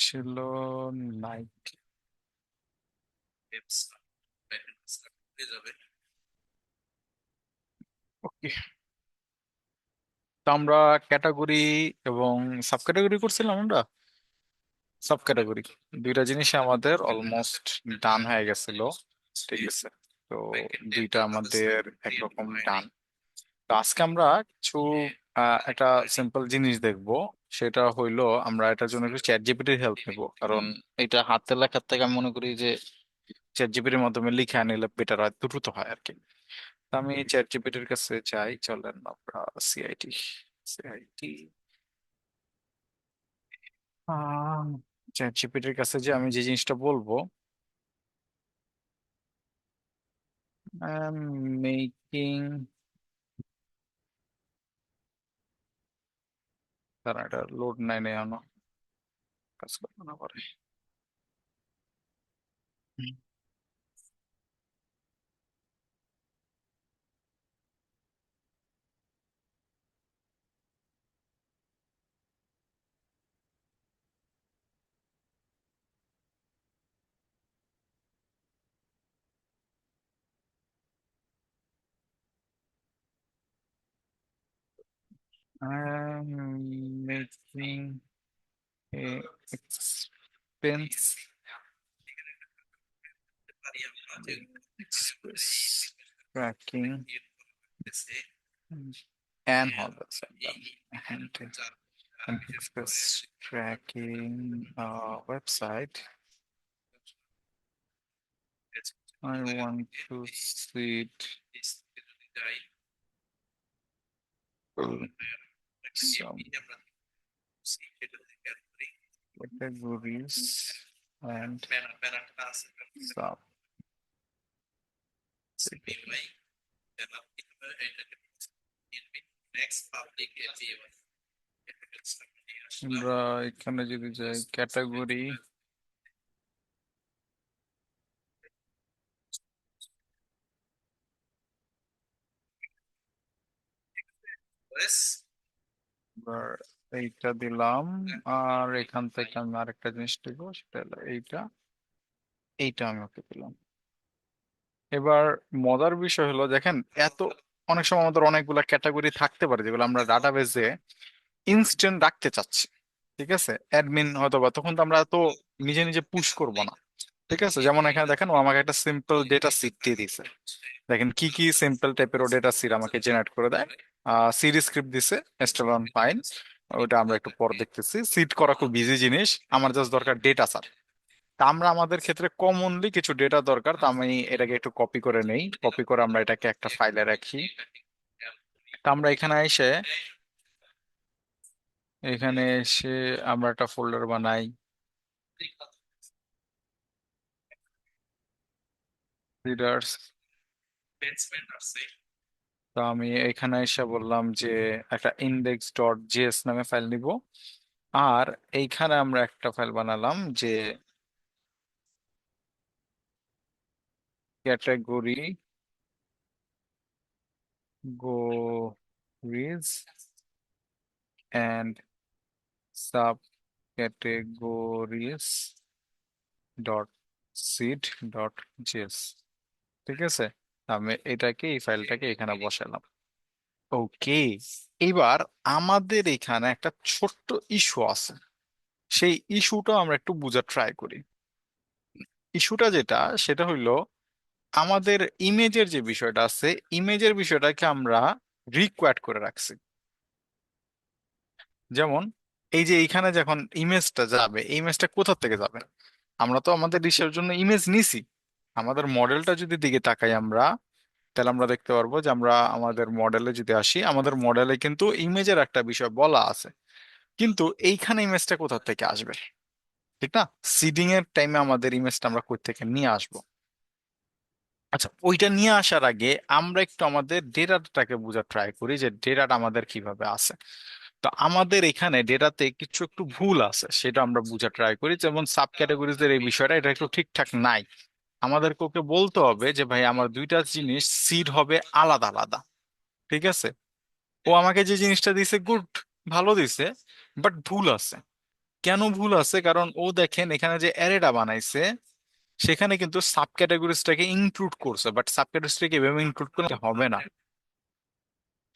ছিল নাইট। ওকে, তো আমরা ক্যাটাগরি এবং সাব ক্যাটাগরি করছিলাম আমরা। সাব ক্যাটাগরি দুইটা জিনিস আমাদের অলমোস্ট ডান হয়ে গেছিল। ঠিক আছে, তো দুইটা আমাদের একরকম ডান। তো আজকে আমরা কিছু একটা সিম্পল জিনিস দেখব। সেটা হইলো আমরা এটার জন্য একটু চ্যাট জিপিটির হেল্প নিব, কারণ এটা হাতে লেখার থেকে আমি মনে করি যে চ্যাট জিপিটির মাধ্যমে লিখে নিলে বেটার হয়, দ্রুত হয় আর কি। তো আমি চ্যাট জিপিটির কাছে চাই, চলেন আমরা সিআইটি সিআইটি চ্যাট জিপিটির কাছে যে আমি যে জিনিসটা বলবো, মেকিং, তারা এটা লোড নাই নেই আনো, কাজ করবো না পারে। Making expense express tracking and হবে and express tracking website. I want to see it some categories and sub. আমরা এখানে যদি যাই ক্যাটাগরি, এবার এইটা দিলাম। আর এখান থেকে আমি আরেকটা জিনিস দিব, সেটা হলো এইটা। এইটা আমি ওকে দিলাম। এবার মজার বিষয় হলো দেখেন, এত অনেক সময় আমাদের অনেকগুলা ক্যাটাগরি থাকতে পারে যেগুলো আমরা ডাটাবেজে ইনস্ট্যান্ট রাখতে চাচ্ছি। ঠিক আছে, অ্যাডমিন হয়তো বা, তখন তো আমরা তো নিজে নিজে পুশ করব না। ঠিক আছে, যেমন এখানে দেখেন ও আমাকে একটা সিম্পল ডেটা সিট দিয়ে দিছে। দেখেন কি কি সিম্পল টাইপের ও ডেটা সিট আমাকে জেনারেট করে দেয়। সিডি স্ক্রিপ্ট দিছে, স্টেলন ফাইন। ওটা আমরা একটু পর দেখতেছি। সিট করা খুব ইজি জিনিস, আমার জাস্ট দরকার ডেটা স্যার। তা আমরা আমাদের ক্ষেত্রে কমনলি কিছু ডেটা দরকার, তো আমি এটাকে একটু কপি করে নেই। কপি করে আমরা এটাকে একটা ফাইলে রাখি। তা আমরা এখানে এসে, এখানে এসে আমরা একটা ফোল্ডার বানাই, রিডার্স। তো আমি এখানে এসে বললাম যে একটা ইন্ডেক্স ডট জেএস নামে ফাইল নিব। আর এইখানে আমরা একটা ফাইল বানালাম যে categories and sub categories dot seed dot JS. ঠিক আছে, আমি এটাকে, এই ফাইলটাকে এখানে বসালাম। ওকে, এবার আমাদের এখানে একটা ছোট্ট ইস্যু আছে। সেই ইস্যুটা আমরা একটু বোঝার ট্রাই করি। ইস্যুটা যেটা, সেটা হইলো আমাদের ইমেজের যে বিষয়টা আছে, ইমেজের বিষয়টাকে আমরা রিকোয়ার্ড করে রাখছি। যেমন এই যে এইখানে যখন ইমেজটা যাবে, এই ইমেজটা কোথা থেকে যাবে? আমরা তো আমাদের ডিশের জন্য ইমেজ নিছি। আমাদের মডেলটা যদি দিকে তাকাই আমরা, তাহলে আমরা দেখতে পারবো যে আমরা আমাদের মডেলে যদি আসি, আমাদের মডেলে কিন্তু ইমেজের একটা বিষয় বলা আছে। কিন্তু এইখানে ইমেজটা কোথা থেকে আসবে? ঠিক না? সিডিং এর টাইমে আমাদের ইমেজটা আমরা কই থেকে নিয়ে আসবো? আচ্ছা, ওইটা নিয়ে আসার আগে আমরা একটু আমাদের ডেটাটাকে বোঝার ট্রাই করি যে ডেটাটা আমাদের কিভাবে আছে। তো আমাদের এখানে ডেটাতে কিছু একটু ভুল আছে, সেটা আমরা বোঝার ট্রাই করি। যেমন সাব ক্যাটাগরিজের এই বিষয়টা, এটা একটু ঠিকঠাক নাই। আমাদেরকে ওকে বলতে হবে যে ভাই আমার দুইটা জিনিস সিড হবে আলাদা আলাদা। ঠিক আছে, ও আমাকে যে জিনিসটা দিছে গুড, ভালো দিছে, বাট ভুল আছে। কেন ভুল আছে? কারণ ও দেখেন এখানে যে অ্যারেটা বানাইছে সেখানে কিন্তু সাব ক্যাটাগরিজটাকে ইনক্লুড করছে, বাট সাব ক্যাটাগরিজটাকে এভাবে ইনক্লুড করলে হবে না।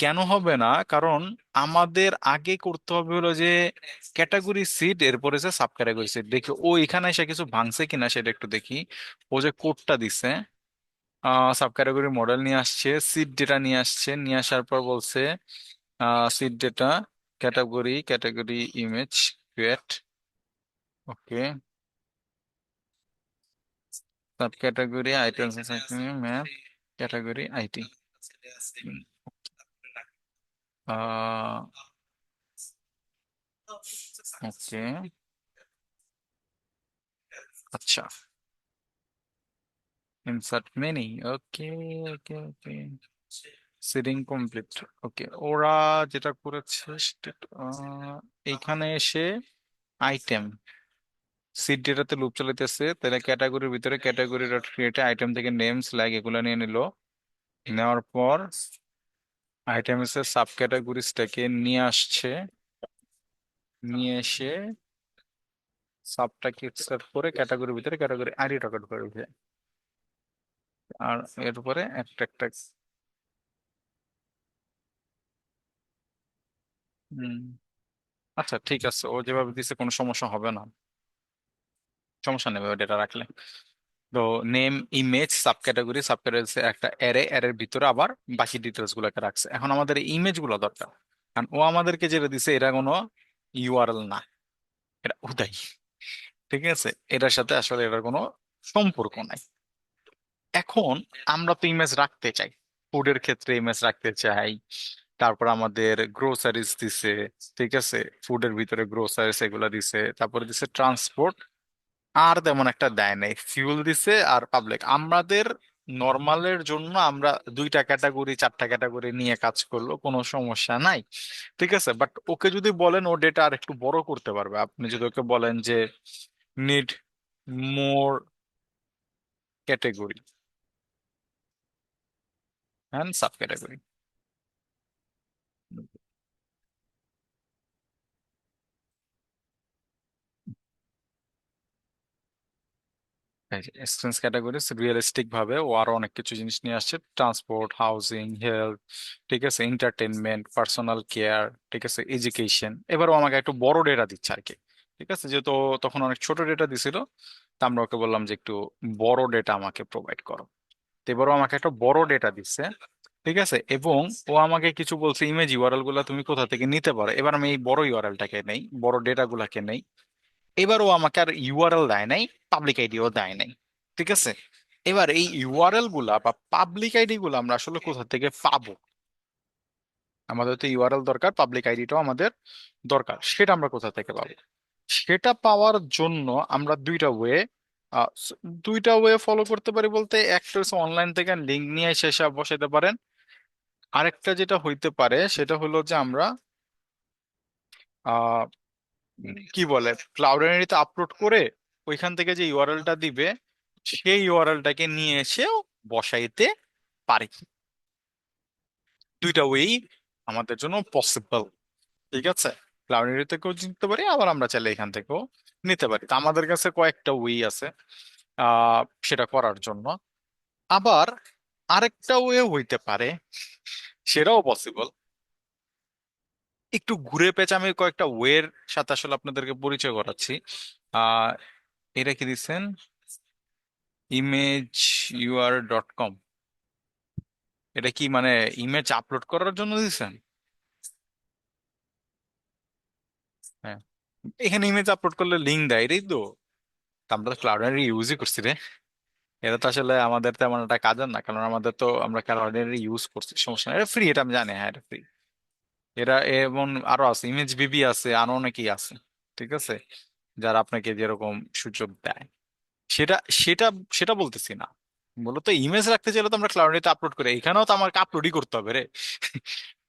কেন হবে না? কারণ আমাদের আগে করতে হবে হলো যে ক্যাটাগরি সিট, এরপরে যে সাব ক্যাটাগরি সিট। দেখি ও এখানে এসে কিছু ভাঙছে কিনা সেটা একটু দেখি। ও যে কোডটা দিছে, সাব ক্যাটাগরি মডেল নিয়ে আসছে, সিট ডেটা নিয়ে আসছে, নিয়ে আসার পর বলছে seed data category, category image create, okay, sub category items map, category it, okay, আচ্ছা, insert many, okay, okay, okay, seeding complete. Okay, ওরা যেটা করেছে সেটা এইখানে এসে আইটেম সিট ডেটাতে লুপ চালাইতেছে, তাহলে ক্যাটাগরির ভিতরে ক্যাটাগরি ডট ক্রিয়েটে আইটেম থেকে নেম স্ল্যাগ এগুলো নিয়ে নিল। নেওয়ার পর আইটেমসের সাব ক্যাটাগরিজটাকে নিয়ে আসছে, নিয়ে এসে সাবটাকে এক্সট্রাক্ট করে ক্যাটাগরির ভিতরে ক্যাটাগরি আইডি রেকর্ড করে দিয়েছে। আর এরপরে একটা একটা হুম, আচ্ছা ঠিক আছে, ও যেভাবে দিছে কোনো সমস্যা হবে না, সমস্যা নেই ডেটা রাখলে। তো name, image, sub category, sub category একটা অ্যারে, অ্যারের ভিতরে আবার বাকি ডিটেলস গুলোকে রাখছে। এখন আমাদের এই ইমেজ গুলো দরকার, কারণ ও আমাদেরকে যেটা দিছে এটা কোনো ইউআরএল না, এটা উদাই। ঠিক আছে, এটার সাথে আসলে এটার কোনো সম্পর্ক নাই। এখন আমরা তো ইমেজ রাখতে চাই, ফুডের ক্ষেত্রে ইমেজ রাখতে চাই, তারপর আমাদের গ্রোসারিজ দিছে, ঠিক আছে, ফুডের ভিতরে গ্রোসারিজ এগুলা দিছে, তারপরে দিছে ট্রান্সপোর্ট, আর তেমন একটা দেয় নাই, ফিউল দিছে আর পাবলিক। আমাদের নর্মালের জন্য আমরা দুইটা ক্যাটাগরি চারটা ক্যাটাগরি নিয়ে কাজ করলো কোনো সমস্যা নাই, ঠিক আছে। বাট ওকে যদি বলেন ও ডেটা আর একটু বড় করতে পারবে, আপনি যদি ওকে বলেন যে need more category and sub category. Expense categories realistic ভাবে ও আরো অনেক কিছু জিনিস নিয়ে আসছে, ট্রান্সপোর্ট, হাউজিং, হেলথ, ঠিক আছে, এন্টারটেনমেন্ট, পার্সোনাল কেয়ার, ঠিক আছে, এডুকেশন। এবারও আমাকে একটু বড় ডেটা দিচ্ছে আর কি, ঠিক আছে, যেহেতু ও তখন অনেক ছোট ডেটা দিছিল, তা আমরা ওকে বললাম যে একটু বড় ডেটা আমাকে প্রোভাইড করো। তো এবারও আমাকে একটা বড় ডেটা দিচ্ছে, ঠিক আছে। এবং ও আমাকে কিছু বলছে ইমেজ ইউআরএল গুলা তুমি কোথা থেকে নিতে পারো। এবার আমি এই বড় ইউআরএলটাকে নেই, বড় ডেটা গুলাকে নেই। এবার ও আমাকে আর ইউআরএল দেয় নাই, পাবলিক আইডিও দেয় নাই, ঠিক আছে। এবার এই ইউআরএল গুলা বা পাবলিক আইডি গুলা আমরা আসলে কোথা থেকে পাবো? আমাদের তো ইউআরএল দরকার, পাবলিক আইডিটাও আমাদের দরকার, সেটা আমরা কোথা থেকে পাবো? সেটা পাওয়ার জন্য আমরা দুইটা ওয়ে ফলো করতে পারি। বলতে একটা হচ্ছে অনলাইন থেকে লিঙ্ক নিয়ে এসে সব বসাইতে পারেন, আরেকটা যেটা হইতে পারে সেটা হলো যে আমরা আহ কি বলে ক্লাউড আপলোড করে ওইখান থেকে যে ইউআরএলটা দিবে সেই ইউআরএলটাকে নিয়ে এসেও বসাইতে পারি। দুইটা ওয়েই আমাদের জন্য পসিবল, ঠিক আছে। ক্লাউড থেকেও নিতে পারি, আবার আমরা চাইলে এখান থেকেও নিতে পারি। তো আমাদের কাছে কয়েকটা ওয়ে আছে আহ সেটা করার জন্য। আবার আরেকটা ওয়ে হইতে পারে, সেটাও পসিবল। একটু ঘুরে পেঁচে আমি কয়েকটা ওয়ের সাথে আসলে আপনাদেরকে পরিচয় করাচ্ছি। আহ এটা কি দিচ্ছেন, ইমেজ ইউআর ডট কম, এটা কি মানে ইমেজ আপলোড করার জন্য দিচ্ছেন? হ্যাঁ, এখানে ইমেজ আপলোড করলে লিঙ্ক দেয়, এটাই তো। তা আমরা তো ক্লাউডারি ইউজই করছি রে। এটা তো আসলে আমাদের তেমন একটা কাজের না, কারণ আমাদের তো আমরা ক্লাউডারি ইউজ করছি, সমস্যা নেই, এটা ফ্রি, এটা আমি জানি, হ্যাঁ এটা ফ্রি। এরা এমন আরো আছে, ইমেজ বিবি আছে, আরো অনেকেই আছে, ঠিক আছে, যারা আপনাকে যেরকম সুযোগ দেয়। সেটা সেটা সেটা বলতেছি না। মূলত ইমেজ রাখতে চাইলে তো আমরা ক্লাউডেতে আপলোড করি, এখানেও তো আমাকে আপলোডই করতে হবে রে।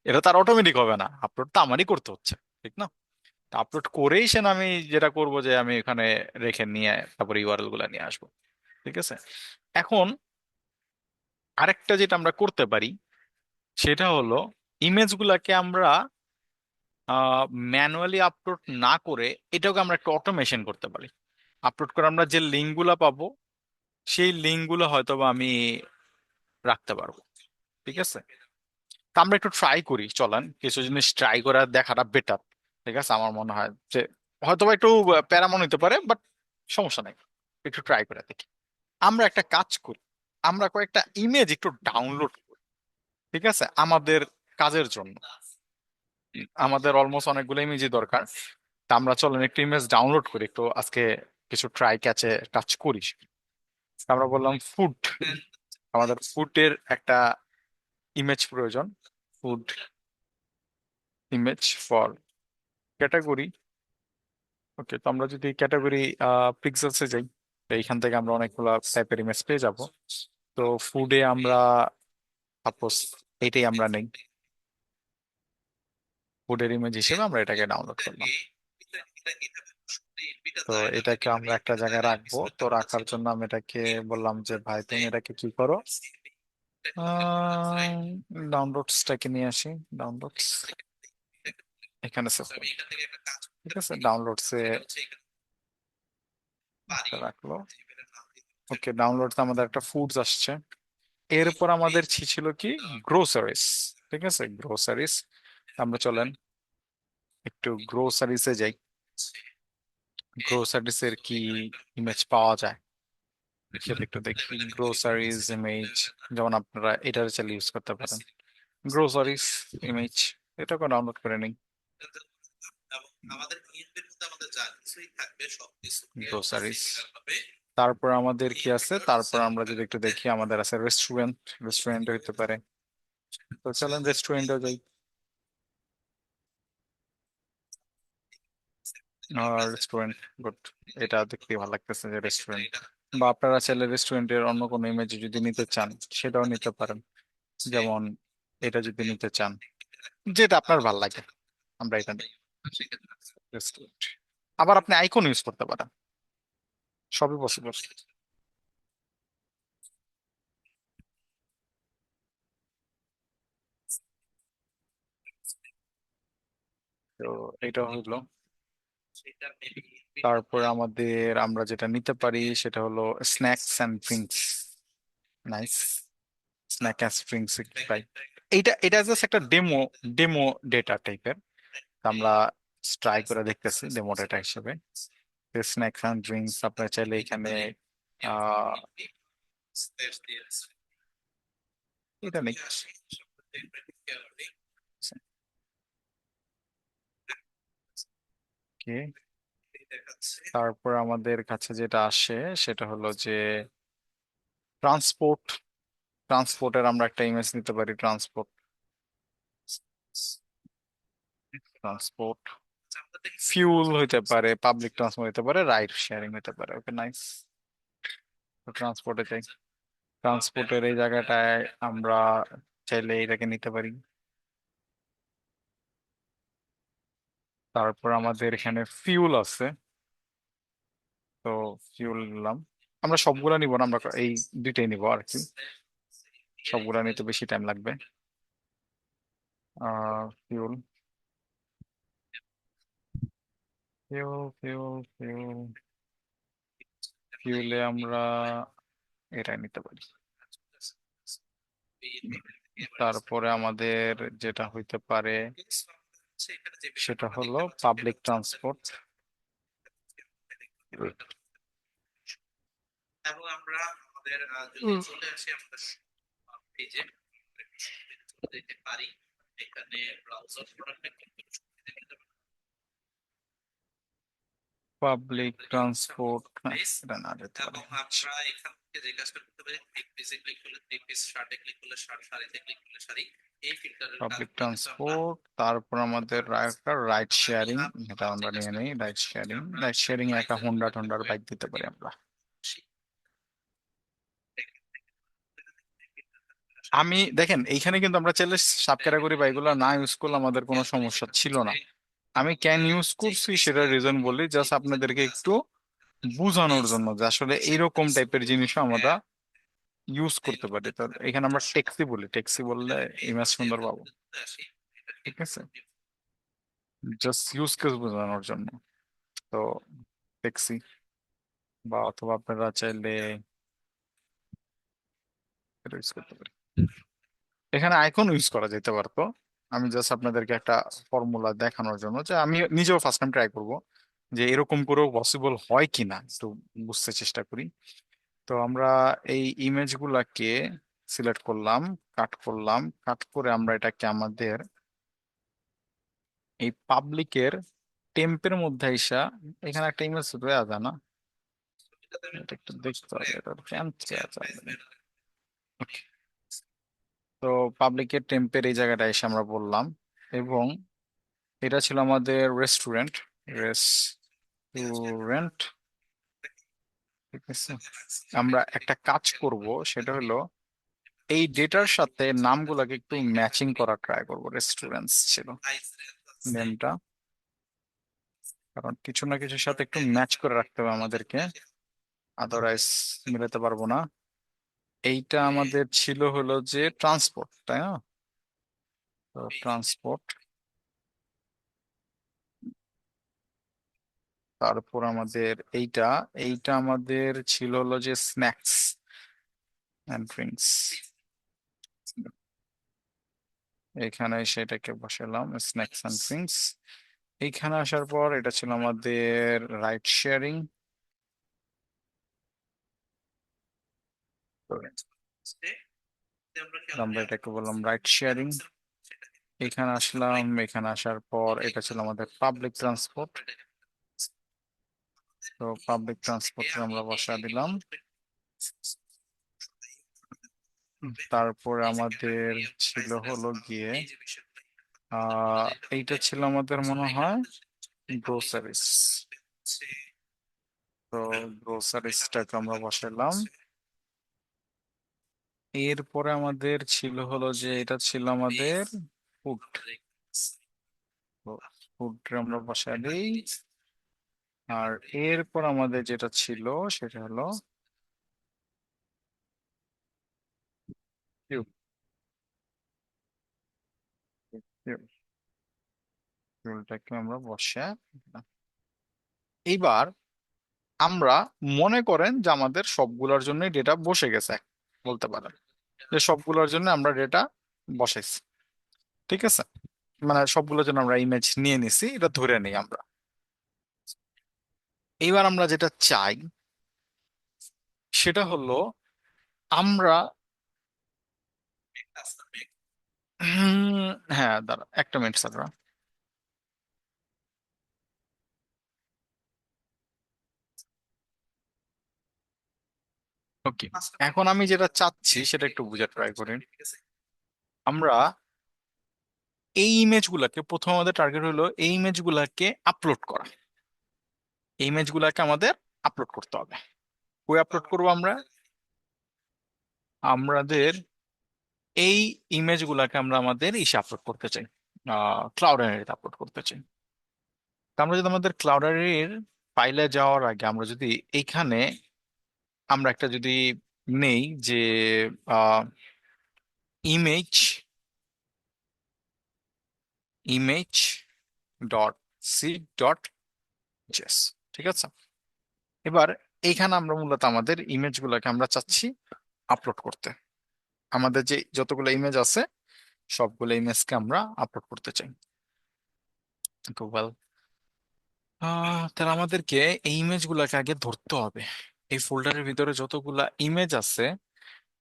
এটা তো আর অটোমেটিক হবে না, আপলোড তো আমারই করতে হচ্ছে, ঠিক না? আপলোড করেই সেন আমি যেটা করব যে আমি এখানে রেখে নিয়ে তারপরে ইউআরএল গুলা নিয়ে আসবো, ঠিক আছে। এখন আরেকটা যেটা আমরা করতে পারি সেটা হলো ইমেজ গুলাকে আমরা ম্যানুয়ালি আপলোড না করে এটাকে আমরা একটা অটোমেশন করতে পারি। আপলোড করে আমরা যে লিঙ্কগুলো পাবো সেই লিঙ্কগুলো হয়তো বা আমি রাখতে পারবো। ঠিক আছে, তা আমরা একটু ট্রাই করি, চলেন কিছু জিনিস ট্রাই করে দেখাটা বেটার। ঠিক আছে, আমার মনে হয় যে হয়তো বা একটু প্যারামন হতে পারে, বাট সমস্যা নাই, একটু ট্রাই করে দেখি। আমরা একটা কাজ করি, আমরা কয়েকটা ইমেজ একটু ডাউনলোড করি। ঠিক আছে, আমাদের কাজের জন্য আমাদের অলমোস্ট অনেকগুলো ইমেজই দরকার। তা আমরা চলেন একটু ইমেজ ডাউনলোড করি, একটু আজকে কিছু ট্রাই ক্যাচে টাচ করি। আমরা বললাম ফুড, আমাদের ফুডের একটা ইমেজ প্রয়োজন। Food image for category. Okay, তো আমরা যদি ক্যাটাগরি পিক্সেলসে যাই, তো এইখান থেকে আমরা অনেকগুলো টাইপের ইমেজ পেয়ে যাব। তো ফুডে আমরা সাপোজ এইটাই আমরা নেই, ফুডের ইমেজ হিসেবে আমরা এটাকে ডাউনলোড করলাম। তো এটাকে আমরা একটা জায়গায় রাখবো, তো রাখার জন্য আমি এটাকে বললাম যে ভাই তুমি এটাকে কি করো, ডাউনলোডসটাকে নিয়ে আসি। ডাউনলোডস এখানে save করো। ঠিক আছে, ডাউনলোডসে রাখলো। ওকে, ডাউনলোডস আমাদের একটা ফুডস আসছে। এরপর আমাদের ছিল কি, গ্রোসারিস। ঠিক আছে, গ্রোসারিস। আমরা চলেন একটু গ্রোসারিসে যাই, গ্রোসারিসের কি ইমেজ পাওয়া যায় সেটা একটু দেখি। গ্রোসারিজ ইমেজ, যেমন আপনারা এটার চাইলে ইউজ করতে পারেন, গ্রোসারিস ইমেজ। এটাকে ডাউনলোড করে নিই, গ্রোসারিস। তারপর আমাদের কি আছে, তারপর আমরা যদি একটু দেখি আমাদের আছে রেস্টুরেন্ট, রেস্টুরেন্ট হইতে পারে। তো চলেন রেস্টুরেন্টে যাই। Restaurant, good. এটা দেখতে ভালো লাগতেছে যে রেস্টুরেন্ট। বা আপনারা চাইলে রেস্টুরেন্টের অন্য কোনো ইমেজ যদি নিতে চান সেটাও নিতে পারেন, যেমন এটা যদি নিতে চান, যেটা আপনার ভালো লাগে আমরা এটা নিই, রেস্টুরেন্ট। আবার আপনি আইকন ইউজ করতে পারেন, সবই পসিবল। তো এটা হইলো। তারপর আমাদের আমরা যেটা নিতে পারি সেটা হলো snacks and drinks. Nice, snack and drinks. Right, এইটা এটা জাস্ট একটা ডেমো, ডেমো ডেটা টাইপের। আমরা ট্রাই করে দেখতেছি ডেমো ডেটা হিসেবে। স্ন্যাক্স অ্যান্ড ড্রিঙ্কস আপনারা চাইলে এখানে আহ এটা নেই। ওকে, তারপর আমাদের কাছে যেটা আসে সেটা হলো যে ট্রান্সপোর্ট। ট্রান্সপোর্টের আমরা একটা ইমেজ নিতে পারি, ট্রান্সপোর্ট, ট্রান্সপোর্ট। ফিউল হইতে পারে, পাবলিক ট্রান্সপোর্ট হতে পারে, রাইড শেয়ারিং হতে পারে। ওকে, নাইস। ট্রান্সপোর্টে চাই, ট্রান্সপোর্টের এই জায়গাটায় আমরা চাইলে এটাকে নিতে পারি। তারপর আমাদের এখানে ফিউল আছে, তো ফিউল নিলাম। আমরা সবগুলা নিব না, আমরা এই দুইটাই নিব আর কি, সবগুলা নিতে বেশি টাইম লাগবে। ফিউল, ফিউল, ফিউল, ফিউল, ফিউলে আমরা এটা নিতে পারি। তারপরে আমাদের যেটা হইতে পারে সেটা হলো পাবলিক ট্রান্সপোর্ট। পাবলিক ট্রান্সপোর্ট, এটা না যেতে পারে। পাবলিক ট্রান্সপোর্ট, তারপর আমাদের একটা রাইড শেয়ারিং, এটা আমরা নিয়ে নিই। রাইড শেয়ারিং, রাইড শেয়ারিং একটা হোন্ডা টোন্ডার বাইক দিতে পারি আমরা। আমি দেখেন এইখানে কিন্তু আমরা চাইলে সাব ক্যাটাগরি বাইকগুলো না ইউজ করলে আমাদের কোনো সমস্যা ছিল না। আমি ক্যান ইউজ করছি সেটার রিজন বলি, জাস্ট আপনাদেরকে একটু বোঝানোর জন্য যে আসলে এইরকম টাইপের জিনিসও আমরা ইউজ করতে পারি। তো এখানে আমরা ট্যাক্সি বলি, ট্যাক্সি বললে ইমেজ সুন্দর পাবো। ঠিক আছে, জাস্ট ইউজ কেস বোঝানোর জন্য। তো দেখছি, বা অথবা আপনারা চাইলে এটা ইউজ করতে পারি। এখানে আইকন ইউজ করা যেতে পারতো। আমি জাস্ট আপনাদেরকে একটা ফর্মুলা দেখানোর জন্য, যে আমি নিজেও ফার্স্ট টাইম ট্রাই করব যে এরকম করেও পসিবল হয় কিনা, একটু বুঝতে চেষ্টা করি। তো আমরা এই ইমেজ গুলাকে সিলেক্ট করলাম, কাট করলাম, কাট করে আমরা এটাকে আমাদের এই পাবলিকের টেম্পের মধ্যে আইসা, এখানে একটা ইমেজ রয়ে যায় না, এটা একটু দেখতে হবে, এটা টেম্প দেয়া যাবে। Okay. তো পাবলিকের টেম্পের এই জায়গাটা এসে আমরা বললাম, এবং এটা ছিল আমাদের রেস্টুরেন্ট, রেস্টুরেন্ট, ঠিক আছে। আমরা একটা কাজ করব, সেটা হলো এই ডেটার সাথে নামগুলোকে একটু ম্যাচিং করার ট্রাই করব। রেস্টুরেন্টস ছিল নেমটা, কারণ কিছু না কিছুর সাথে একটু ম্যাচ করে রাখতে হবে আমাদেরকে, আদারওয়াইজ মিলাতে পারবো না। এইটা আমাদের ছিল হলো যে ট্রান্সপোর্ট, তাই না? তো ট্রান্সপোর্ট, তারপর আমাদের এইটা, এইটা আমাদের ছিল হলো যে স্ন্যাক্স অ্যান্ড ড্রিঙ্কস। এখানে সেটাকে বসালাম স্ন্যাক্স অ্যান্ড ড্রিঙ্কস। এইখানে আসার পর এটা ছিল আমাদের রাইড শেয়ারিং, আমরা এটাকে বললাম রাইড শেয়ারিং। এখানে আসলাম, এখানে আসার পর এটা ছিল আমাদের পাবলিক ট্রান্সপোর্ট। তো পাবলিক ট্রান্সপোর্ট আমরা বসা দিলাম। তারপর আমাদের ছিল হলো গিয়ে এইটা ছিল আমাদের মনে হয় গ্রোসারিস। তো গ্রোসারিসটাকে আমরা বসালাম। এরপরে আমাদের ছিল হলো যে এটা ছিল আমাদের ফুড। ফুড আমরা বসাই দিই। আর এরপর আমাদের যেটা ছিল সেটা হলো কিউব। কিউবটাকে আমরা বসা দিলাম। এইবার আমরা মনে করেন যে আমাদের সবগুলোর জন্য ডেটা বসে গেছে, বলতে পারেন যে সবগুলোর জন্য আমরা ডেটা বসাইছি, ঠিক আছে। মানে সবগুলোর জন্য আমরা ইমেজ নিয়ে নিছি, এটা ধরে নিই আমরা। এইবার আমরা যেটা চাই সেটা হলো আমরা হ্যাঁ, দাঁড়া একটা মিনিট স্যার। ওকে, এখন আমি যেটা চাচ্ছি সেটা একটু বুঝে ট্রাই করি। আমরা এই ইমেজগুলোকে, প্রথম আমাদের টার্গেট হলো এই ইমেজগুলোকে আপলোড করা। এই ইমেজগুলোকে আমাদের আপলোড করতে হবে। কই আপলোড করবো আমরা? আমাদের এই ইমেজগুলোকে আমরা আমাদের ইসে আপলোড করতে চাই, ক্লাউডারিতে আপলোড করতে চাই। তো আমরা যদি আমাদের ক্লাউডারির ফাইলে যাওয়ার আগে আমরা যদি এইখানে আমরা একটা যদি নেই যে image, image dot C dot JS, ঠিক আছে। এবার এইখানে আমরা মূলত আমাদের ইমেজগুলোকে আমরা চাচ্ছি আপলোড করতে। আমাদের যে যতগুলো ইমেজ আছে সবগুলো ইমেজকে আমরা আপলোড করতে চাই। ওয়েল, তাহলে আমাদেরকে এই ইমেজগুলোকে আগে ধরতে হবে। এই ফোল্ডারের ভিতরে যতগুলা ইমেজ আছে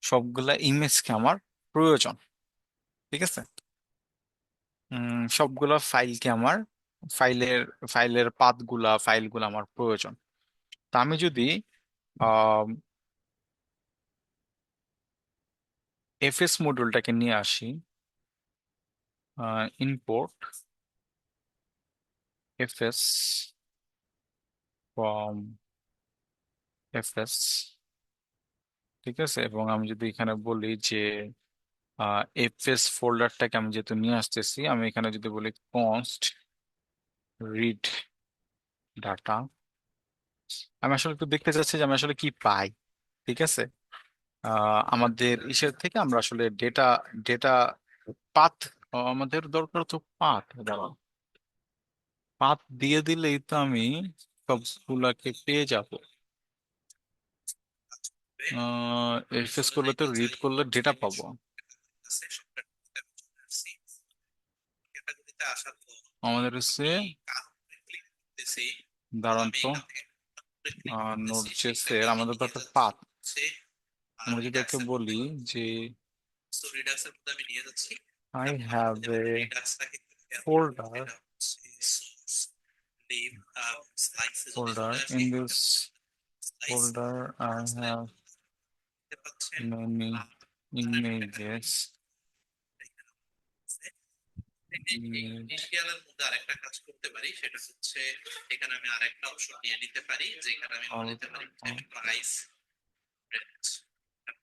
সবগুলা ইমেজকে আমার প্রয়োজন, ঠিক আছে। সবগুলা ফাইলকে আমার, ফাইলের ফাইলের পাথগুলা, ফাইলগুলো আমার প্রয়োজন। তা আমি যদি এফএস মডিউলটাকে নিয়ে আসি, ইম্পোর্ট এফএস ফ্রম এফএস, ঠিক আছে। এবং আমি যদি এখানে বলি যে এফএস ফোল্ডারটাকে আমি যেহেতু নিয়ে আসতেছি, আমি এখানে যদি বলি কনস্ট রিড ডাটা, আমি আসলে একটু দেখতে চাচ্ছি যে আমি আসলে কি পাই, ঠিক আছে। আমাদের ইসের থেকে আমরা আসলে ডেটা, ডেটা পাথ, আমাদের দরকার তো পাথ। দাঁড়াও, পাথ দিয়ে দিলেই তো আমি সবগুলাকে পেয়ে যাব। এক্সেস করলে তো রিড করলে ডেটা পাবো। আমাদের হচ্ছে দাঁড়ান তো, নোট জেসের আমাদের দরকার পাথ। আমরা যদি ওকে বলি যে I have a folder in this folder I have many images. ইনিশিয়ালের মধ্যে আরেকটা কাজ করতে পারি, সেটা হচ্ছে এখানে আমি আরেকটা অপশন নিয়ে নিতে পারি, যেখানে আমি নিতে পারি প্রাইস রেঞ্জ।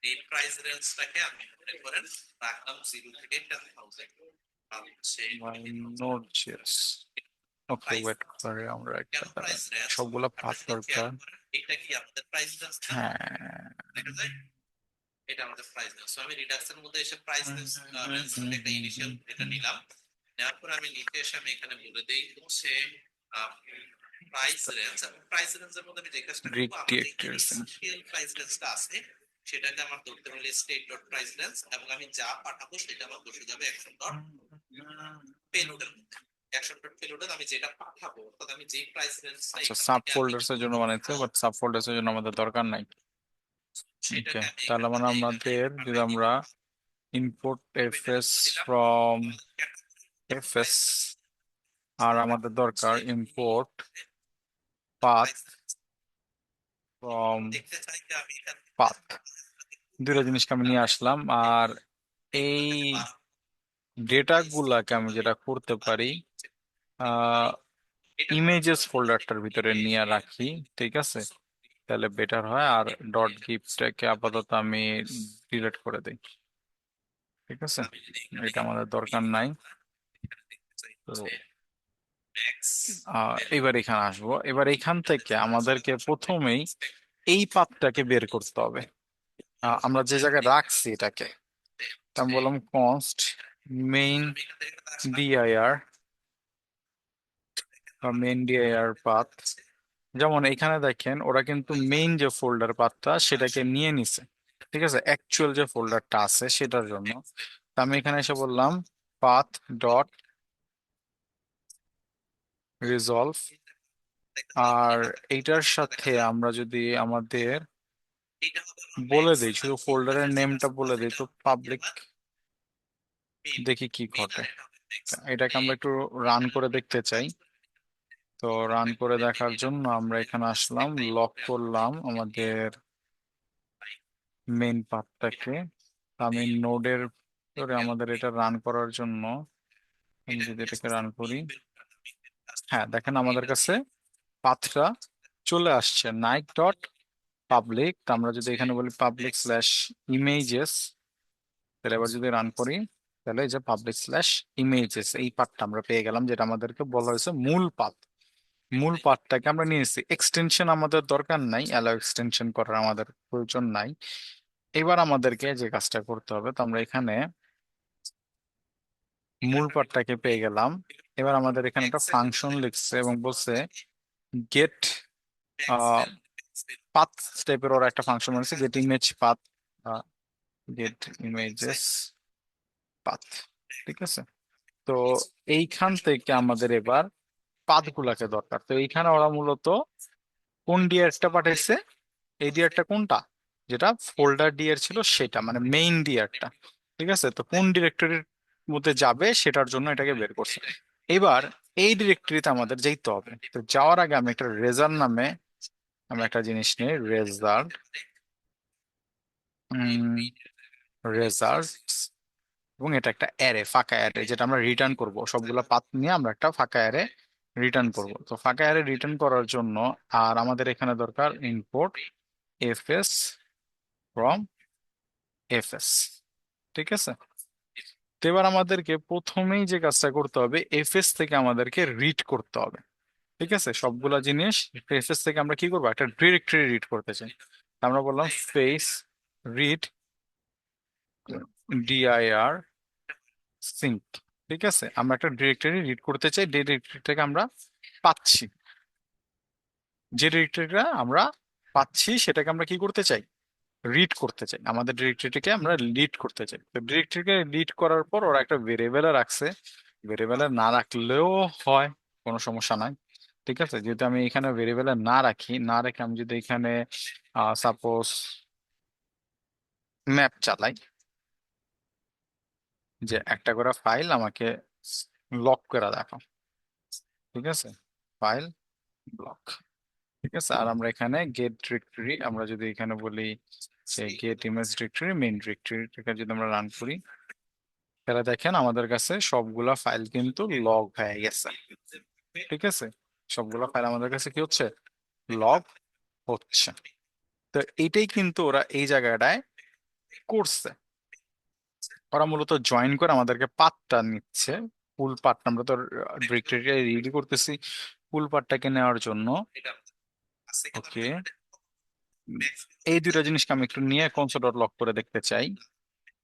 নেট প্রাইস রেঞ্জটাকে আমি মনে করেন রাখলাম 0 থেকে 10,000। হচ্ছে Node.js. ওকে, ওয়েট করে আমরা একটা সবগুলা পাথ দরকার। এটা কি আমাদের প্রাইস রেঞ্জ? হ্যাঁ, দেখা যায় এটা আমাদের প্রাইস রেঞ্জ। সো আমি রিডাক্সের মধ্যে এসে প্রাইস রেঞ্জ একটা ইনিশিয়াল এটা নিলাম। নেওয়ার পর আমি নিচে এসে আমি এখানে বলে দেই হচ্ছে প্রাইস রেঞ্জ। প্রাইস রেঞ্জের মধ্যে আমি যে কাজটা করব, আমার ইনিশিয়াল প্রাইস রেঞ্জটা আছে সেটাকে আমার ধরতে হলে স্টেট ডট প্রাইস রেঞ্জ, এবং আমি যা পাঠাবো সেটা আমার বসে যাবে অ্যাকশন ডট পেলোডের মধ্যে। অ্যাকশন ডট পেলোডে আমি যেটা পাঠাবো, অর্থাৎ আমি যে প্রাইস রেঞ্জটা আচ্ছা, সাব ফোল্ডার্স এর জন্য বানাইছে, বাট সাব ফোল্ডার্স এর জন্য আমাদের দরকার নাই। ওকে, তাহলে মানে আমাদের যদি আমরা ইম্পোর্ট এফএস ফ্রম এফএস, আর আমাদের দরকার ইম্পোর্ট পাথ ফ্রম পাথ, দুইটা জিনিসকে আমি নিয়ে আসলাম। আর এই ডেটা গুলাকে আমি যেটা করতে পারি, ইমেজেস ফোল্ডারটার ভিতরে নিয়ে রাখি, ঠিক আছে? তাহলে বেটার হয়। আর ডট গিফটটাকে আপাতত আমি ডিলিট করে দিই, ঠিক আছে? এটা আমাদের দরকার নাই। তো এবার এখানে আসবো। এবার এখান থেকে আমাদেরকে প্রথমেই এই পাথটাকে বের করতে হবে। আমরা যে জায়গায় রাখছি এটাকে, তা আমি বললাম কনস্ট মেইন ডিআইআর বা মেইন ডিআইআর পাথ। যেমন এখানে দেখেন ওরা কিন্তু মেইন যে ফোল্ডার পাথটা সেটাকে নিয়ে নিছে, ঠিক আছে, অ্যাকচুয়াল যে ফোল্ডারটা আছে সেটার জন্য। তা আমি এখানে এসে বললাম পাথ ডট রিজলভ। আর এইটার সাথে আমরা যদি আমাদের বলে দিই, শুধু ফোল্ডারের নেমটা বলে দিই, তো পাবলিক, দেখি কি ঘটে। এটাকে আমরা একটু রান করে দেখতে চাই। তো রান করে দেখার জন্য আমরা এখানে আসলাম, লক করলাম আমাদের মেইন পাথটাকে। আমি নোডের ভিতরে আমাদের এটা রান করার জন্য আমি যদি এটাকে রান করি, হ্যাঁ দেখেন আমাদের কাছে পাথটা চলে আসছে নাইক ডট পাবলিক। আমরা যদি এখানে বলি পাবলিক স্ল্যাশ ইমেজেস, তাহলে এবার যদি রান করি, তাহলে এই যে পাবলিক স্ল্যাশ ইমেজেস, এই পাথটা আমরা পেয়ে গেলাম, যেটা আমাদেরকে বলা হয়েছে মূল পাথ। মূল পাথটাকে আমরা নিয়েছি, এক্সটেনশন আমাদের দরকার নাই, অ্যালাউ এক্সটেনশন করার আমাদের প্রয়োজন নাই। এবার আমাদেরকে যে কাজটা করতে হবে, তো আমরা এখানে মূল পার্টটাকে পেয়ে গেলাম। এবার আমাদের এখানে একটা ফাংশন লিখছে এবং বলছে গেট পাথ টাইপের ওরা একটা ফাংশন বলছে, get image path, get images path, ঠিক আছে? তো এইখান থেকে আমাদের এবার পাথ গুলাকে দরকার। তো এইখানে ওরা মূলত কোন ডিআরটা পাঠাইছে, এই ডিআরটা কোনটা, যেটা ফোল্ডার ডিআর ছিল সেটা, মানে মেইন ডিআরটা, ঠিক আছে? তো কোন ডিরেক্টরির মধ্যে যাবে সেটার জন্য এটাকে বের করছে। এবার এই ডিরেক্টরিতে আমাদের যেতে হবে। তো যাওয়ার আগে আমি একটা রেজাল্ট নামে আমি একটা জিনিস নিই, রেজাল্ট, রেজাল্ট, এবং এটা একটা অ্যারে, ফাঁকা অ্যারে, যেটা আমরা রিটার্ন করব। সবগুলা পাথ নিয়ে আমরা একটা ফাঁকা অ্যারে রিটার্ন করব। তো ফাঁকা অ্যারে রিটার্ন করার জন্য আর আমাদের এখানে দরকার ইম্পোর্ট এফএস ফ্রম এফএস, ঠিক আছে? তো এবার আমাদেরকে প্রথমেই যে কাজটা করতে হবে, এফএস থেকে আমাদেরকে রিড করতে হবে, ঠিক আছে? সবগুলা জিনিস এফএস থেকে আমরা কি করবো, একটা ডিরেক্টরি রিড করতে চাই। আমরা বললাম স্পেস রিড ডিআইআর সিঙ্ক, ঠিক আছে? আমরা একটা ডিরেক্টরি রিড করতে চাই, ডিরেক্টরি থেকে আমরা পাচ্ছি, যে ডিরেক্টরিটা আমরা পাচ্ছি সেটাকে আমরা কি করতে চাই, রিড করতে চাই, আমাদের ডিরেক্টরিটিকে আমরা লিড করতে চাই। তো ডিরেক্টরিকে লিড করার পর ওরা একটা ভেরিয়েবলে রাখছে, ভেরিয়েবলে না রাখলেও হয়, কোনো সমস্যা নাই। ঠিক আছে, যেহেতু আমি এখানে ভেরিয়েবলে না রাখি, না রেখে আমি যদি এখানে সাপোজ ম্যাপ চালাই, যে একটা করে ফাইল আমাকে লক করে দেখো, ঠিক আছে, ফাইল ব্লক, ঠিক আছে। আর আমরা এখানে গেট ডিরেক্টরি, আমরা যদি এখানে বলি যে গেট ইমেজ ডিরেক্টরি মেইন ডিরেক্টরিটাকে যদি আমরা রান করি, তাহলে দেখেন আমাদের কাছে সবগুলা ফাইল কিন্তু লগ হয়ে গেছে। ঠিক আছে, সবগুলা ফাইল আমাদের কাছে কি হচ্ছে, লগ হচ্ছে। তো এইটাই কিন্তু ওরা এই জায়গাটায় করছে, ওরা মূলত জয়েন করে আমাদেরকে পাথটা নিচ্ছে, ফুল পাথটা আমরা তো ডিরেক্টরি রেডি করতেছি ফুল পাথটাকে নেওয়ার জন্য। এটা আছে কিন্তু ওকে, এই দুইটা জিনিসকে আমি একটু নিয়ে কনসোল ডট লক করে দেখতে চাই।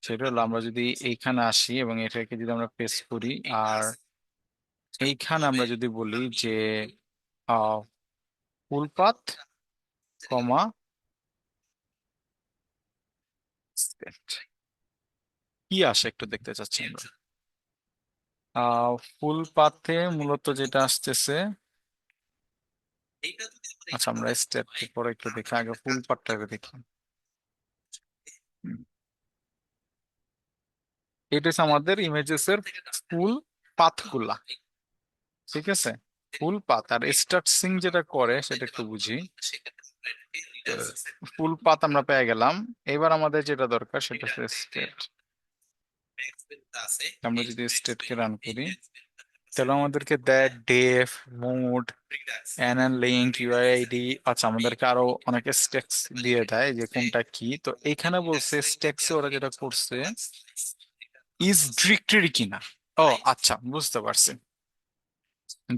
সেটা হলো আমরা যদি এইখানে আসি এবং এটাকে যদি আমরা পেস্ট করি, আর এইখানে আমরা যদি বলি যে ফুল পাথ কমা state, কি আসে একটু দেখতে চাচ্ছি আমরা। ফুল পাথে মূলত যেটা আসতেছে, এইটা যদি আমরা আচ্ছা এখানে আমরা দেখতে স্টেপ পাই, পরে একটু দেখি, আগে ফুল পাথটাকে দেখি। হুম, এটা হচ্ছে আমাদের ইমেজেস এর ফুল পাথ গুলা, ঠিক আছে, ফুল পাথ। আর স্টার্ট যেটা করে সেটা একটু বুঝি। সেক্ষেত্রে আমরা এটাকে রিডাক্স ফুল পাথ আমরা পেয়ে গেলাম, এবার আমাদের যেটা দরকার সেটা হচ্ছে স্টেট। ম্যাক্স ভ্যালুটা আছে, আমরা এই যদি ম্যাক্স স্টেটকে ভ্যালু, রান এই করি, ম্যাক্স ভ্যালুটা তাহলে আমাদেরকে দেয় def, mode, redux NN link, UID. আচ্ছা আমাদেরকে আরো অনেক স্টেক্স দিয়ে দেয় যে কোনটা কি। তো এইখানে বলছে স্টেক্সে ওরা যেটা করছে ইজ ডিরেক্টরি কিনা। ও আচ্ছা, বুঝতে পারছি,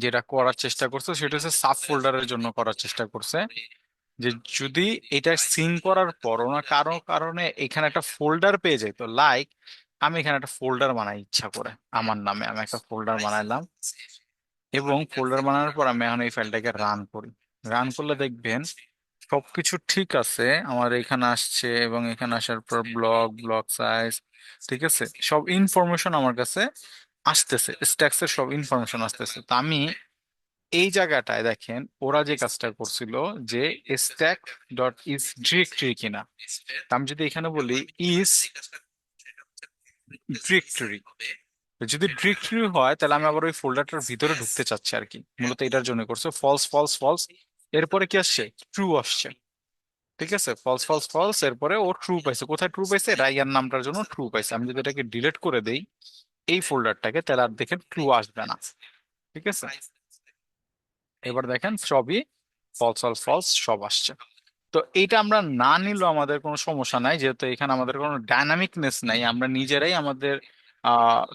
যেটা করার চেষ্টা করছে সেটা হচ্ছে সাব ফোল্ডারের জন্য করার চেষ্টা করছে, যে যদি এটা সিং করার পর না কারো কারণে এখানে একটা ফোল্ডার পেয়ে যায়, তো লাইক আমি এখানে একটা ফোল্ডার বানাই ইচ্ছা করে আমার নামে, আমি একটা ফোল্ডার বানাইলাম, এবং ফোল্ডার বানানোর পর আমি এখন এই ফাইলটাকে রান করি। রান করলে দেখবেন সবকিছু ঠিক আছে, আমার এখানে আসছে এবং এখানে আসার পর ব্লক, ব্লক সাইজ, ঠিক আছে, সব ইনফরমেশন আমার কাছে আসতেছে, স্ট্যাক্স এর সব ইনফরমেশন আসতেছে। তো আমি এই জায়গাটায় দেখেন ওরা যে কাজটা করছিল, যে স্ট্যাক ডট ইজ ডিরেক্টরি কিনা। তা আমি যদি এখানে বলি ইজ ডিরেক্টরি, যদি ডিরেক্টরি হয় তাহলে আমি আবার ওই ফোল্ডারটার ভিতরে ঢুকতে চাচ্ছি আর কি, মূলত এটার জন্য করছে। ফলস ফলস ফলস, এরপরে কি আসছে, ট্রু আসছে। ঠিক আছে, ফলস ফলস ফলস, এরপরে ও ট্রু পাইছে। কোথায় ট্রু পাইছে, রাইয়ার নামটার জন্য ট্রু পাইছে। আমি যদি এটাকে ডিলিট করে দেই এই ফোল্ডারটাকে, তাহলে আর দেখেন ট্রু আসবে না। ঠিক আছে, এবার দেখেন সবই ফলস ফলস ফলস সব আসছে। তো এইটা আমরা না নিলেও আমাদের কোনো সমস্যা নাই, যেহেতু এখানে আমাদের কোনো ডাইনামিকনেস নাই, আমরা নিজেরাই আমাদের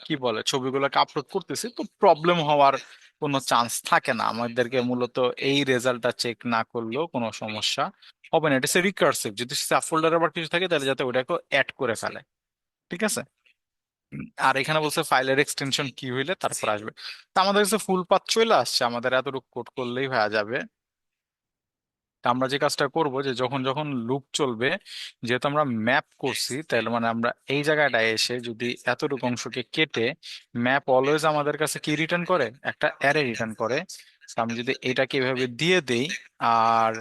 কি বলে ছবিগুলোকে আপলোড করতেছি, তো প্রবলেম হওয়ার কোনো চান্স থাকে না। আমাদেরকে মূলত এই রেজাল্টটা চেক না করলেও কোনো সমস্যা হবে না। এটা হচ্ছে রিকার্সিভ, যদি সাব ফোল্ডারে আবার কিছু থাকে তাহলে যাতে ওটাকে অ্যাড করে ফেলে। ঠিক আছে, আর এখানে বলছে ফাইলের এক্সটেনশন কি হইলে তারপর আসবে। তো আমাদের কাছে ফুল পাথ চলে আসছে, আমাদের এতটুকু কোড করলেই হয়ে যাবে। তা আমরা যে কাজটা করব, যে যখন যখন লুপ চলবে, যেহেতু আমরা ম্যাপ করছি, তাহলে মানে আমরা এই জায়গাটায় এসে যদি এতটুকু অংশকে কেটে, ম্যাপ অলওয়েজ আমাদের কাছে কি রিটার্ন করে, একটা অ্যারে রিটার্ন করে। তো আমি যদি এটাকে এভাবে দিয়ে দেই, আর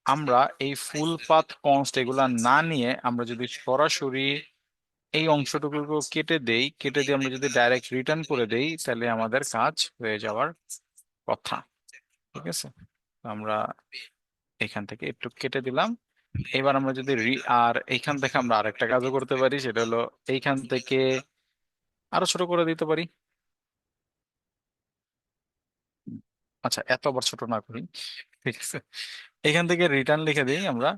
আমরা এই ফুল পাথ কনস্ট এগুলা না নিয়ে আমরা যদি সরাসরি এই অংশটুকু কেটে দেই, কেটে দিয়ে আমরা যদি ডাইরেক্ট রিটার্ন করে দেই, তাহলে আমাদের কাজ হয়ে যাওয়ার কথা। ঠিক আছে, তো আমরা এখান থেকে একটু কেটে দিলাম। এবার আমরা যদি আর এইখান থেকে আমরা আরেকটা কাজও করতে পারি, সেটা হলো এইখান থেকে আরো ছোট করে দিতে পারি। আচ্ছা, এত আবার ছোট না করি, ঠিক আছে। এখান থেকে রিটার্ন লিখে দিই আমরা,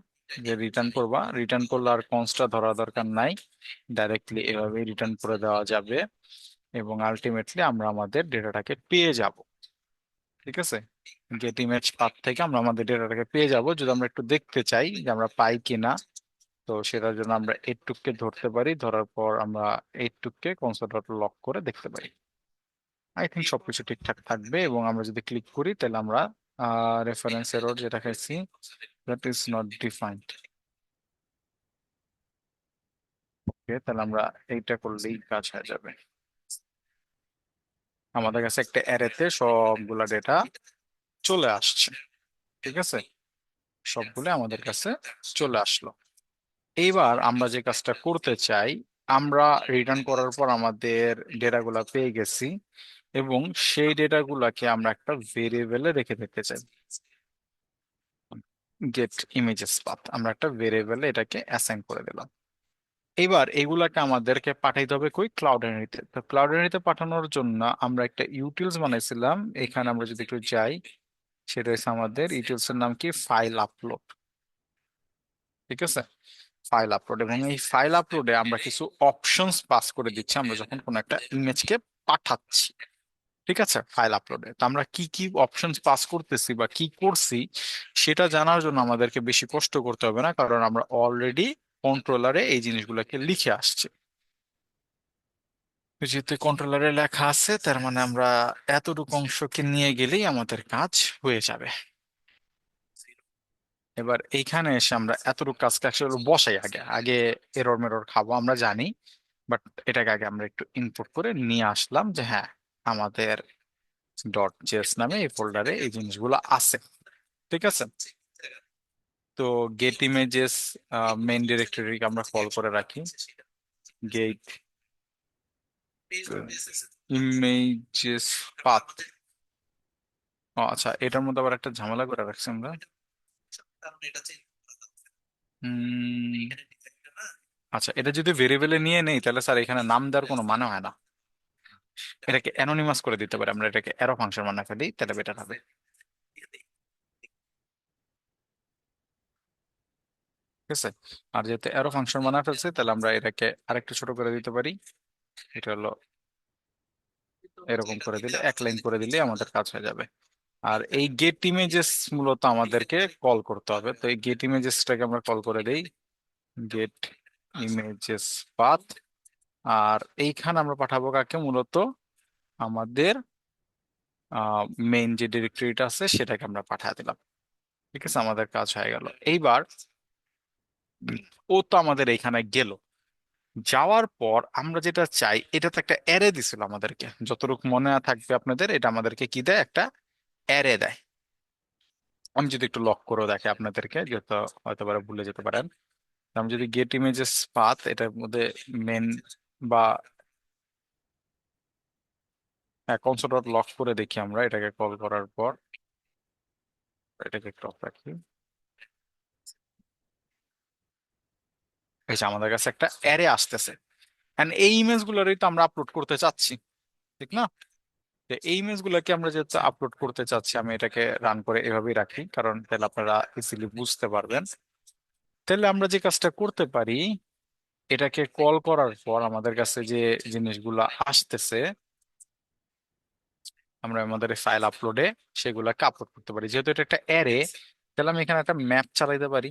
যে রিটার্ন করবা, রিটার্ন করলে আর কনস্টটা ধরা দরকার নাই, ডাইরেক্টলি এভাবে রিটার্ন করে দেওয়া যাবে, এবং আলটিমেটলি আমরা আমাদের ডেটাটাকে পেয়ে যাব। ঠিক আছে, গেট ইমেজ পাথ থেকে আমরা আমাদের ডেটাটাকে পেয়ে যাব। যদি আমরা একটু দেখতে চাই যে আমরা পাই কিনা, তো সেটার জন্য আমরা এইটুককে ধরতে পারি, ধরার পর আমরা এইটুককে কনসোল ডট লক করে দেখতে পারি। আই থিঙ্ক সবকিছু ঠিকঠাক থাকবে, এবং আমরা যদি ক্লিক করি তাহলে আমরা রেফারেন্স এরর যেটা খাইছি, দ্যাট ইজ নট ডিফাইন্ড। ওকে, তাহলে আমরা এইটা করলেই কাজ হয়ে যাবে। আমাদের কাছে একটা অ্যারেতে সবগুলা ডেটা চলে আসছে। ঠিক আছে, সবগুলো আমাদের কাছে চলে আসলো। এইবার আমরা যে কাজটা করতে চাই, আমরা রিটার্ন করার পর আমাদের ডেটাগুলা পেয়ে গেছি, এবং সেই ডেটাগুলাকে আমরা একটা ভেরিয়েবলে রেখে দিতে চাই। গেট ইমেজেস পাথ, আমরা একটা ভেরিয়েবলে এটাকে অ্যাসাইন করে দিলাম। এবার এগুলাকে আমাদেরকে পাঠাইতে হবে কই, ক্লাউডেনারিতে। তো ক্লাউডেনারিতে পাঠানোর জন্য আমরা একটা ইউটিলস বানাইছিলাম। এখানে আমরা যদি একটু যাই, সেটা হচ্ছে আমাদের ইউটিলস এর নাম কি, ফাইল আপলোড। ঠিক আছে, ফাইল আপলোড। এবং এই ফাইল আপলোডে আমরা কিছু অপশনস পাস করে দিচ্ছি আমরা যখন কোনো একটা ইমেজকে পাঠাচ্ছি। ঠিক আছে, ফাইল আপলোডে তো আমরা কি কি অপশনস পাস করতেছি বা কি করছি সেটা জানার জন্য আমাদেরকে বেশি কষ্ট করতে হবে না, কারণ আমরা অলরেডি কন্ট্রোলারে এই জিনিসগুলোকে লিখে আসছি। তো যেহেতু কন্ট্রোলারে লেখা আছে, তার মানে আমরা এতটুকু অংশকে নিয়ে গেলেই আমাদের কাজ হয়ে যাবে। এবার এইখানে এসে আমরা এতটুকু কাজকে আসলে বসাই, আগে আগে এরর মেরর খাবো আমরা জানি, বাট এটাকে আগে আমরা একটু ইনপুট করে নিয়ে আসলাম যে হ্যাঁ, আমাদের ডট জেএস নামে এই ফোল্ডারে এই জিনিসগুলো আছে। ঠিক আছে, তো গেট ইমেজেস মেইন ডিরেক্টরি আমরা কল করে রাখি, গেট ইমেজেস পাথ। আচ্ছা, এটার মধ্যে আবার একটা ঝামেলা করে রাখছি আমরা। উম, আচ্ছা, এটা যদি ভেরিয়েবলে নিয়ে নেই তাহলে স্যার এখানে নাম দেওয়ার কোনো মানে হয় না। এটাকে অ্যানোনিমাস করে দিতে পারি, আমরা এটাকে অ্যারো ফাংশন বানাতে দিই, তাহলে বেটার হবে। ঠিক আছে, আর যেহেতু অ্যারো ফাংশন বানা ফেলছে, তাহলে আমরা এটাকে আরেকটু ছোট করে দিতে পারি। এটা হলো এরকম করে দিলে, এক লাইন করে দিলে আমাদের কাজ হয়ে যাবে। আর এই গেট ইমেজেস মূলত আমাদেরকে কল করতে হবে, তো এই গেট ইমেজেসটাকে আমরা কল করে দেই, গেট ইমেজেস পাথ। আর এইখানে আমরা পাঠাবো কাকে, মূলত আমাদের মেইন যে ডিরেক্টরিটা আছে সেটাকে আমরা পাঠিয়ে দিলাম। ঠিক আছে, আমাদের কাজ হয়ে গেল। এইবার ও তো আমাদের এইখানে গেল, যাওয়ার পর আমরা যেটা চাই, এটা তো একটা অ্যারে দিছিল আমাদেরকে, যতটুকু মনে থাকবে আপনাদের, এটা আমাদেরকে কি দেয়, একটা অ্যারে দেয়। আমি যদি একটু লক করে দেখে আপনাদেরকে, যেহেতু হয়তো বা ভুলে যেতে পারেন। আমি যদি গেট ইমেজেস পাথ এটার মধ্যে মেন বা কনসোল ডট লক করে দেখি, আমরা এটাকে কল করার পর এটাকে একটু অফ রাখি। এই যে আমাদের কাছে একটা অ্যারে আসতেছে, এন্ড এই ইমেজ গুলোরই তো আমরা আপলোড করতে চাচ্ছি, ঠিক না? তো এই ইমেজ গুলোকে আমরা যেহেতু আপলোড করতে চাচ্ছি, আমি এটাকে রান করে এভাবেই রাখি, কারণ তাহলে আপনারা ইজিলি বুঝতে পারবেন। তাহলে আমরা যে কাজটা করতে পারি, এটাকে কল করার পর আমাদের কাছে যে জিনিসগুলো আসতেছে, আমরা আমাদের ফাইল আপলোডে সেগুলোকে আপলোড করতে পারি। যেহেতু এটা একটা অ্যারে, তাহলে আমি এখানে একটা ম্যাপ চালাইতে পারি,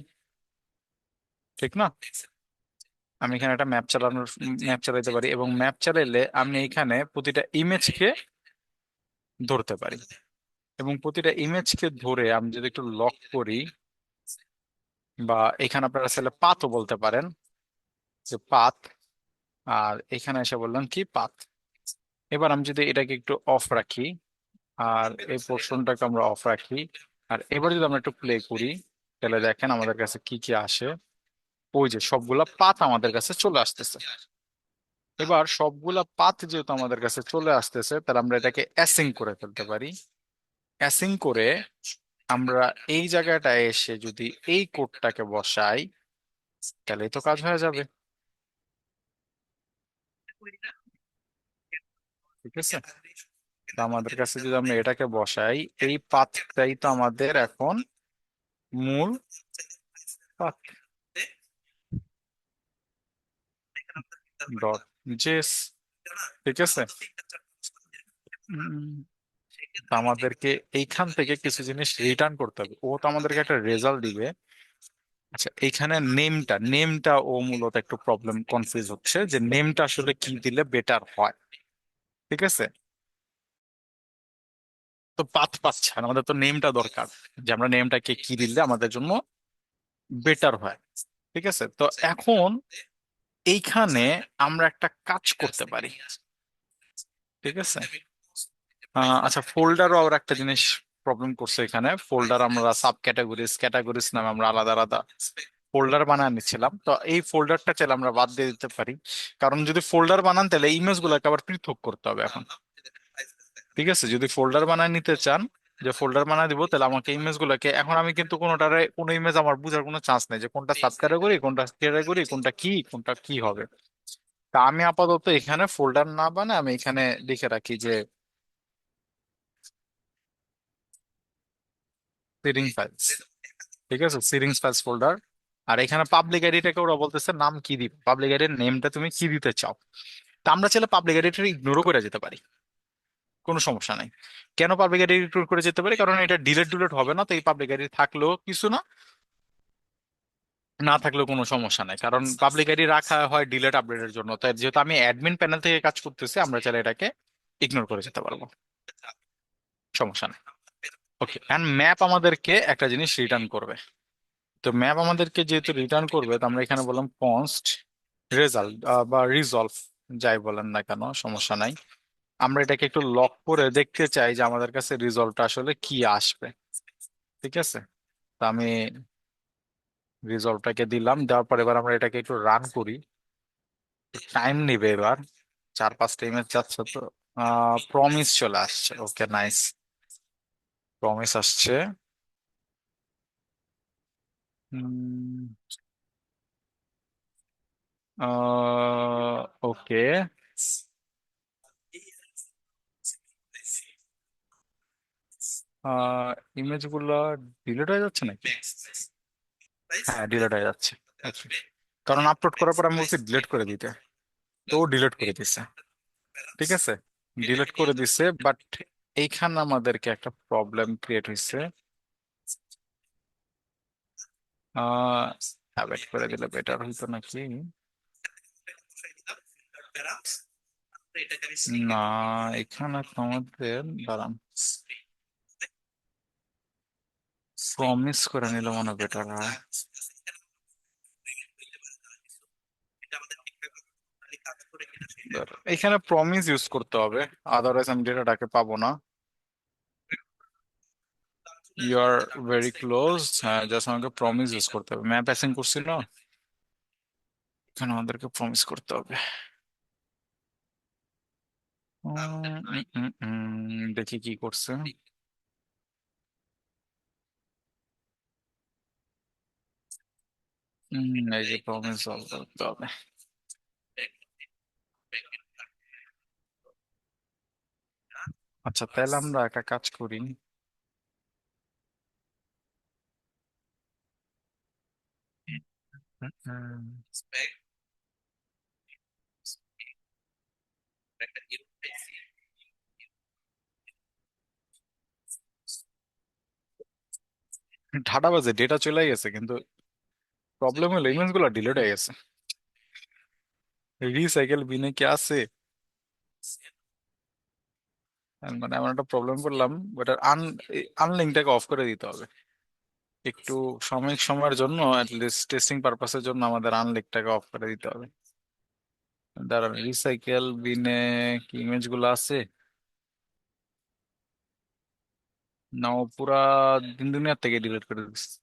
ঠিক না? আমি এখানে একটা ম্যাপ চালাইতে পারি, এবং ম্যাপ চালাইলে আমি এখানে প্রতিটা ইমেজকে ধরতে পারি। এবং প্রতিটা ইমেজকে ধরে আমি যদি একটু লক করি, বা এখানে আপনারা চাইলে পাথও বলতে পারেন, যে পাথ, আর এখানে এসে বললাম কি পাথ। এবার আমি যদি এটাকে একটু অফ রাখি, আর এই পোর্শনটাকে আমরা অফ রাখি, আর এবার যদি আমরা একটু প্লে করি, তাহলে দেখেন আমাদের কাছে কি কি আসে। ওই যে সবগুলা পাত আমাদের কাছে চলে আসতেছে। এবার সবগুলা পাত যেহেতু আমাদের কাছে চলে আসতেছে, তাহলে আমরা এটাকে অ্যাসিং করে ফেলতে পারি। অ্যাসিং করে আমরা এই জায়গাটায় এসে যদি এই কোডটাকে বসাই, তাহলেই তো কাজ হয়ে যাবে। ঠিক আছে, তো আমাদের কাছে যদি আমরা এটাকে বসাই, এই পাথটাই তো আমাদের এখন মূল পাথ ডট জেস। ঠিক আছে, উম, তো আমাদেরকে এইখান থেকে কিছু জিনিস রিটার্ন করতে হবে, ও তো আমাদেরকে একটা রেজাল্ট দিবে। আচ্ছা, এইখানে নেমটা ও মূলত একটু প্রবলেম, কনফিউজ হচ্ছে যে নেমটা আসলে কি দিলে বেটার হয়। ঠিক আছে, তো পাথ পাচ্ছে না, আমাদের তো নেমটা দরকার, যে আমরা নেমটাকে কি দিলে আমাদের জন্য বেটার হয়। ঠিক আছে, তো এখন এইখানে আমরা একটা কাজ করতে পারি। ঠিক আছে, আচ্ছা, ফোল্ডারও আবার একটা জিনিস প্রবলেম করছে এখানে। ফোল্ডার আমরা সাব ক্যাটাগরিজ ক্যাটাগরিজ নামে আমরা আলাদা আলাদা ফোল্ডার বানায় নিচ্ছিলাম, তো এই ফোল্ডারটা চাইলে আমরা বাদ দিয়ে দিতে পারি। কারণ যদি ফোল্ডার বানান তাহলে ইমেজ গুলোকে আবার পৃথক করতে হবে এখন। ঠিক আছে, যদি ফোল্ডার বানায় নিতে চান, যে ফোল্ডার বানায় দিব, তাহলে আমাকে ইমেজ গুলোকে, এখন আমি কিন্তু কোনোটারে কোনো ইমেজ আমার বোঝার কোনো চান্স নেই যে কোনটা সাব ক্যাটাগরি, কোনটা ক্যাটাগরি, কোনটা কি হবে। তা আমি আপাতত এখানে ফোল্ডার না বানায় আমি এখানে লিখে রাখি যে সিডিং ফাইলস। ঠিক আছে, সিডিং ফাইলস ফোল্ডার। আর এখানে পাবলিক আইডিটাকে ওরা বলতেছে নাম কি দিব, পাবলিক আইডির নেমটা তুমি কি দিতে চাও। তা আমরা চাইলে পাবলিক আইডিটা ইগনোরও করে যেতে পারি, কোনো সমস্যা নাই। কেন পাবলিক আইডি ইগনোর করে যেতে পারি, কারণ এটা ডিলেট হবে না, তো এই পাবলিক আইডি থাকলেও কিছু না, না থাকলেও কোনো সমস্যা নাই। কারণ পাবলিক আইডি রাখা হয় ডিলেট আপডেটের জন্য, তাই যেহেতু আমি অ্যাডমিন প্যানেল থেকে কাজ করতেছি, আমরা চাইলে এটাকে ইগনোর করে যেতে পারবো, সমস্যা নেই। ওকে, এন্ড ম্যাপ আমাদেরকে একটা জিনিস রিটার্ন করবে। তো ম্যাপ আমাদেরকে যেহেতু রিটার্ন করবে, তো আমরা এখানে বললাম কনস্ট রেজাল্ট বা রিজলভ, যাই বলেন না কেন সমস্যা নাই। আমরা এটাকে একটু লক করে দেখতে চাই যে আমাদের কাছে রিজল্টটা আসলে কি আসবে। ঠিক আছে, তো আমি রিজলভটাকে দিলাম, দেওয়ার পর এবার আমরা এটাকে একটু রান করি। টাইম নিবে এবার, 4-5টা ইমেজ যাচ্ছে তো। প্রমিস চলে আসছে, ওকে নাইস, প্রমিস আসছে। ওকে, ইমেজ গুলো ডিলিট হয়ে যাচ্ছে নাকি? হ্যাঁ, ডিলিট হয়ে যাচ্ছে। Okay. কারণ আপলোড করার পর আমি বলছি ডিলিট করে দিতে, তো ডিলিট করে দিছে। ঠিক আছে, ডিলিট করে দিছে, বাট এইখানে আমাদেরকে একটা প্রবলেম ক্রিয়েট হয়েছে। অ্যাভয়েড করে দিলে বেটার হইতো নাকি? না, এখানে তো আমাদের দাঁড়ান, প্রমিস করে নিলে মনে বেটার হয়। এখানে প্রমিস ইউজ করতে হবে, আদারওয়াইজ আমি ডেটাটাকে পাবো না। ইউ আর ভেরি ক্লোজ, হ্যাঁ, জাস্ট আমাকে প্রমিস ইউজ করতে হবে। ম্যাপ অ্যাসাইন করছিল, এখানে আমাদেরকে প্রমিস করতে হবে। দেখি কি করছে। এই যে প্রমিস সলভ করতে হবে। আচ্ছা, তাহলে আমরা একটা কাজ করি। উম, ঠাডা বাজে, ডেটা চলে গেছে, কিন্তু প্রবলেম হলো ইমেজ গুলো ডিলিট হয়ে গেছে। রিসাইকেল বিনে কি আছে? মানে এমন একটা প্রবলেম করলাম, ওটার আনলিঙ্কটাকে অফ করে দিতে হবে একটু সাময়িক সময়ের জন্য, অ্যাটলিস্ট টেস্টিং পারপাসের জন্য আমাদের আনলিঙ্কটাকে অফ করে দিতে হবে। দাঁড়ান, রিসাইকেল বিনে কি ইমেজ গুলো আছে? না, ও পুরা দিন দুনিয়ার থেকে ডিলিট করে দিচ্ছে।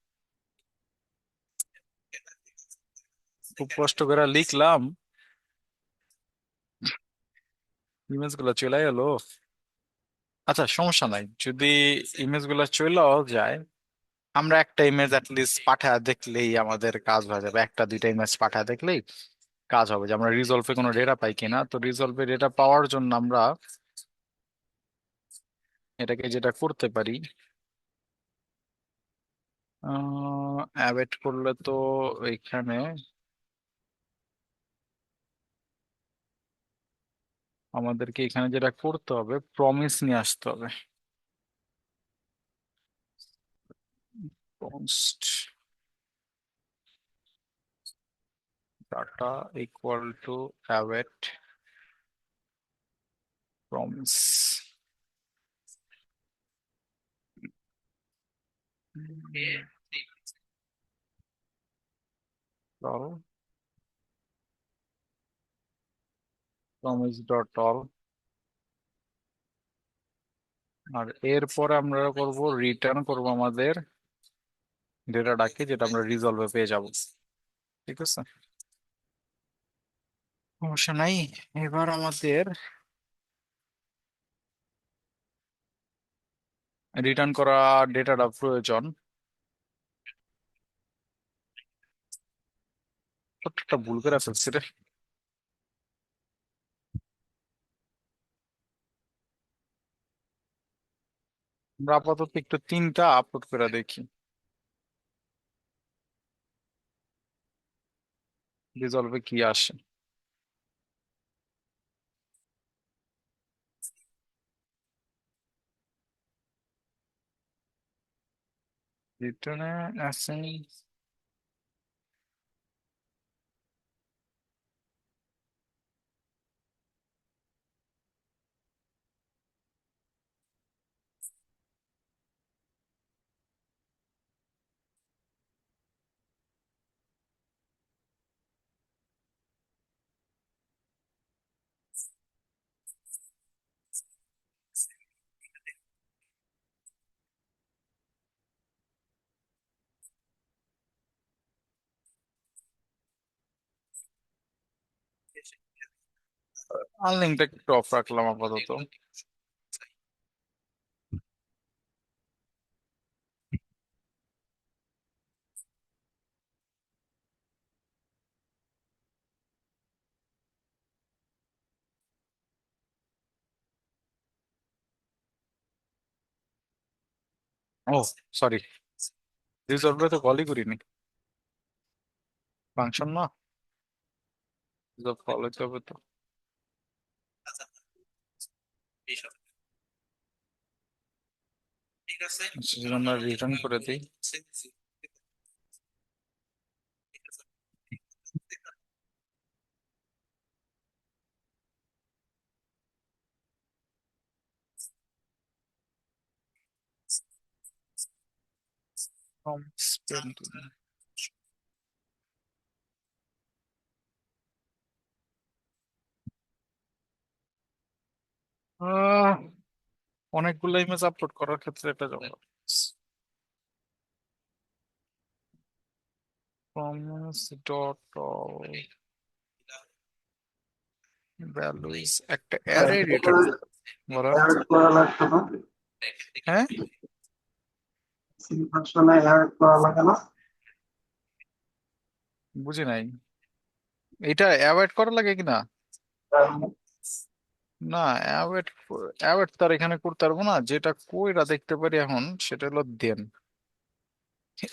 খুব কষ্ট করে লিখলাম, ইমেজ গুলো চলে এলো। আচ্ছা, সমস্যা নাই, যদি ইমেজ গুলো চলেও যায়, আমরা একটা ইমেজ অ্যাটলিস্ট পাঠায় দেখলেই আমাদের কাজ হয়ে যাবে। একটা দুইটা ইমেজ পাঠায় দেখলেই কাজ হবে, যে আমরা রিজলভে কোনো ডেটা পাই কিনা। তো রিজলভে ডেটা পাওয়ার জন্য আমরা এটাকে যেটা করতে পারি, অ্যাওয়েট করলে তো এখানে আমাদেরকে এখানে যেটা করতে হবে, প্রমিস নিয়ে আসতে হবে। Const data equal to await promise. টল প্রমিস ডট টল। আর এরপরে আমরা করব রিটার্ন করব আমাদের ডেটাটাকে, যেটা আমরা রিজলভে পেয়ে যাব। ঠিক আছে, সমস্যা নাই। এবার আমাদের রিটার্ন করা ডেটাটা প্রয়োজন। একটা ভুল করে ফেলছি রে। আমরা আপাতত একটু তিনটা আপলোড করে দেখি রিজলভে কি আসে। রিটার্নে আসে। আনলিংটা একটু অফ রাখলাম আপাতত। ও সরি, রিজলভে তো কলই করিনি। ফাংশন না, রিজলভ কল হইতে হবে তো। আচ্ছা, ঠিক আছে। সেজন্য আমরা রিটার্ন করে দিই। From spending. আহ অনেকগুলো ইমেজ আপলোড করার ক্ষেত্রে এটা জমা প্রমিস ডট ভ্যালুস একটা অ্যারে রিটার্ন বলো। অ্যাড করা লাগতো না? হ্যাঁ, সি ফাংশনে অ্যাড করা লাগে না? বুঝি নাই, এটা অ্যাভয়েড করা লাগে কিনা। না, অ্যাভয়েড অ্যাভয়েড তার এখানে করতে পারবো না। যেটা কইরা দেখতে পারি এখন সেটা হলো দেন,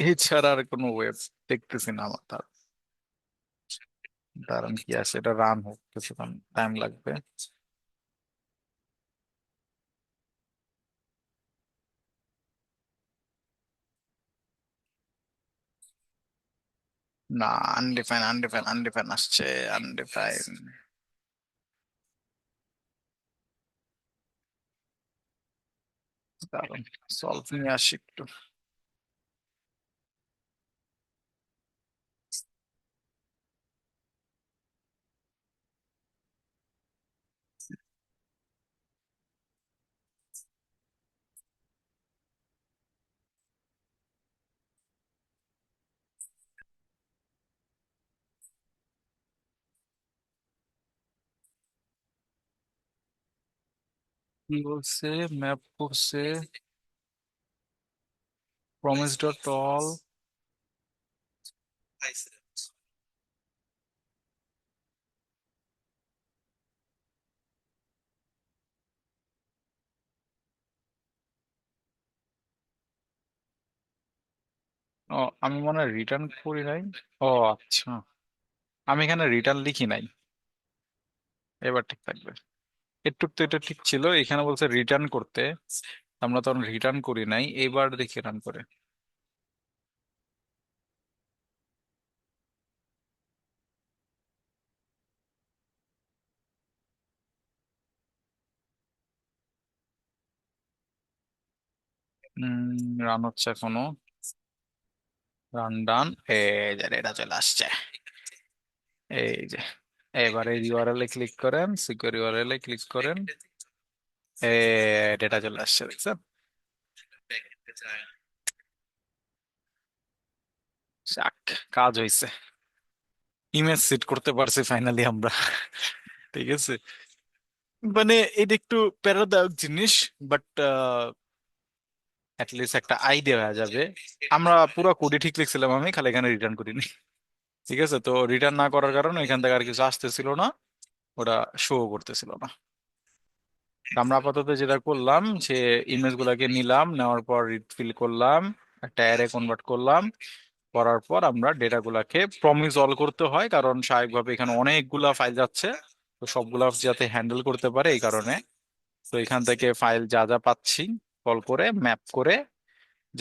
এছাড়া আর কোনো ওয়েব দেখতেছি না আমার তার। কারণ কি আছে, এটা রান হোক, কিছুক্ষণ টাইম লাগবে। না, আনডিফাইন আনডিফাইন আনডিফাইন আসছে, আনডিফাইন। কারণ সলভ নিয়ে আসি একটু। কি বলছে, ম্যাপ করছে প্রমিস ডট অল। ও, আমি মনে হয় রিটার্ন করি নাই। ও আচ্ছা, আমি এখানে রিটার্ন লিখি নাই। এবার ঠিক থাকবে। একটু তো এটা ঠিক ছিল, এখানে বলছে রিটার্ন করতে, আমরা তখন রিটার্ন করি নাই। এবার দেখি রান করে। রান হচ্ছে এখনো। রান ডান, এই যে এটা চলে আসছে। এই যে এবারে ইউআরএল এ ক্লিক করেন, সিকিউর ইউআরএল এ ক্লিক করেন, ডেটা চলে আসছে, দেখছেন? ব্যাকএন্ডে যায়। যাক, কাজ হইছে, ইমেজ সেট করতে পারছি ফাইনালি আমরা। ঠিক আছে, মানে এটা একটু প্যারাদায়ক জিনিস, বাট লিস্ট একটা আইডিয়া হয়ে যাবে। আমরা পুরো কোডই ঠিক লিখছিলাম, আমি খালি এখানে রিটার্ন করিনি। ঠিক আছে, তো রিটার্ন না করার কারণে এখান থেকে আর কিছু আসতেছিল না, ওটা শো করতেছিল না। তো আমরা আপাতত যেটা করলাম যে ইমেজ গুলাকে নিলাম, নেওয়ার পর রিড ফিল করলাম, একটা অ্যারে কনভার্ট করলাম, করার পর আমরা ডেটা গুলাকে প্রমিস অল করতে হয়, কারণ স্বাভাবিকভাবে এখানে অনেকগুলা ফাইল যাচ্ছে, তো সবগুলা যাতে হ্যান্ডেল করতে পারে এই কারণে। তো এখান থেকে ফাইল যা যা পাচ্ছি কল করে ম্যাপ করে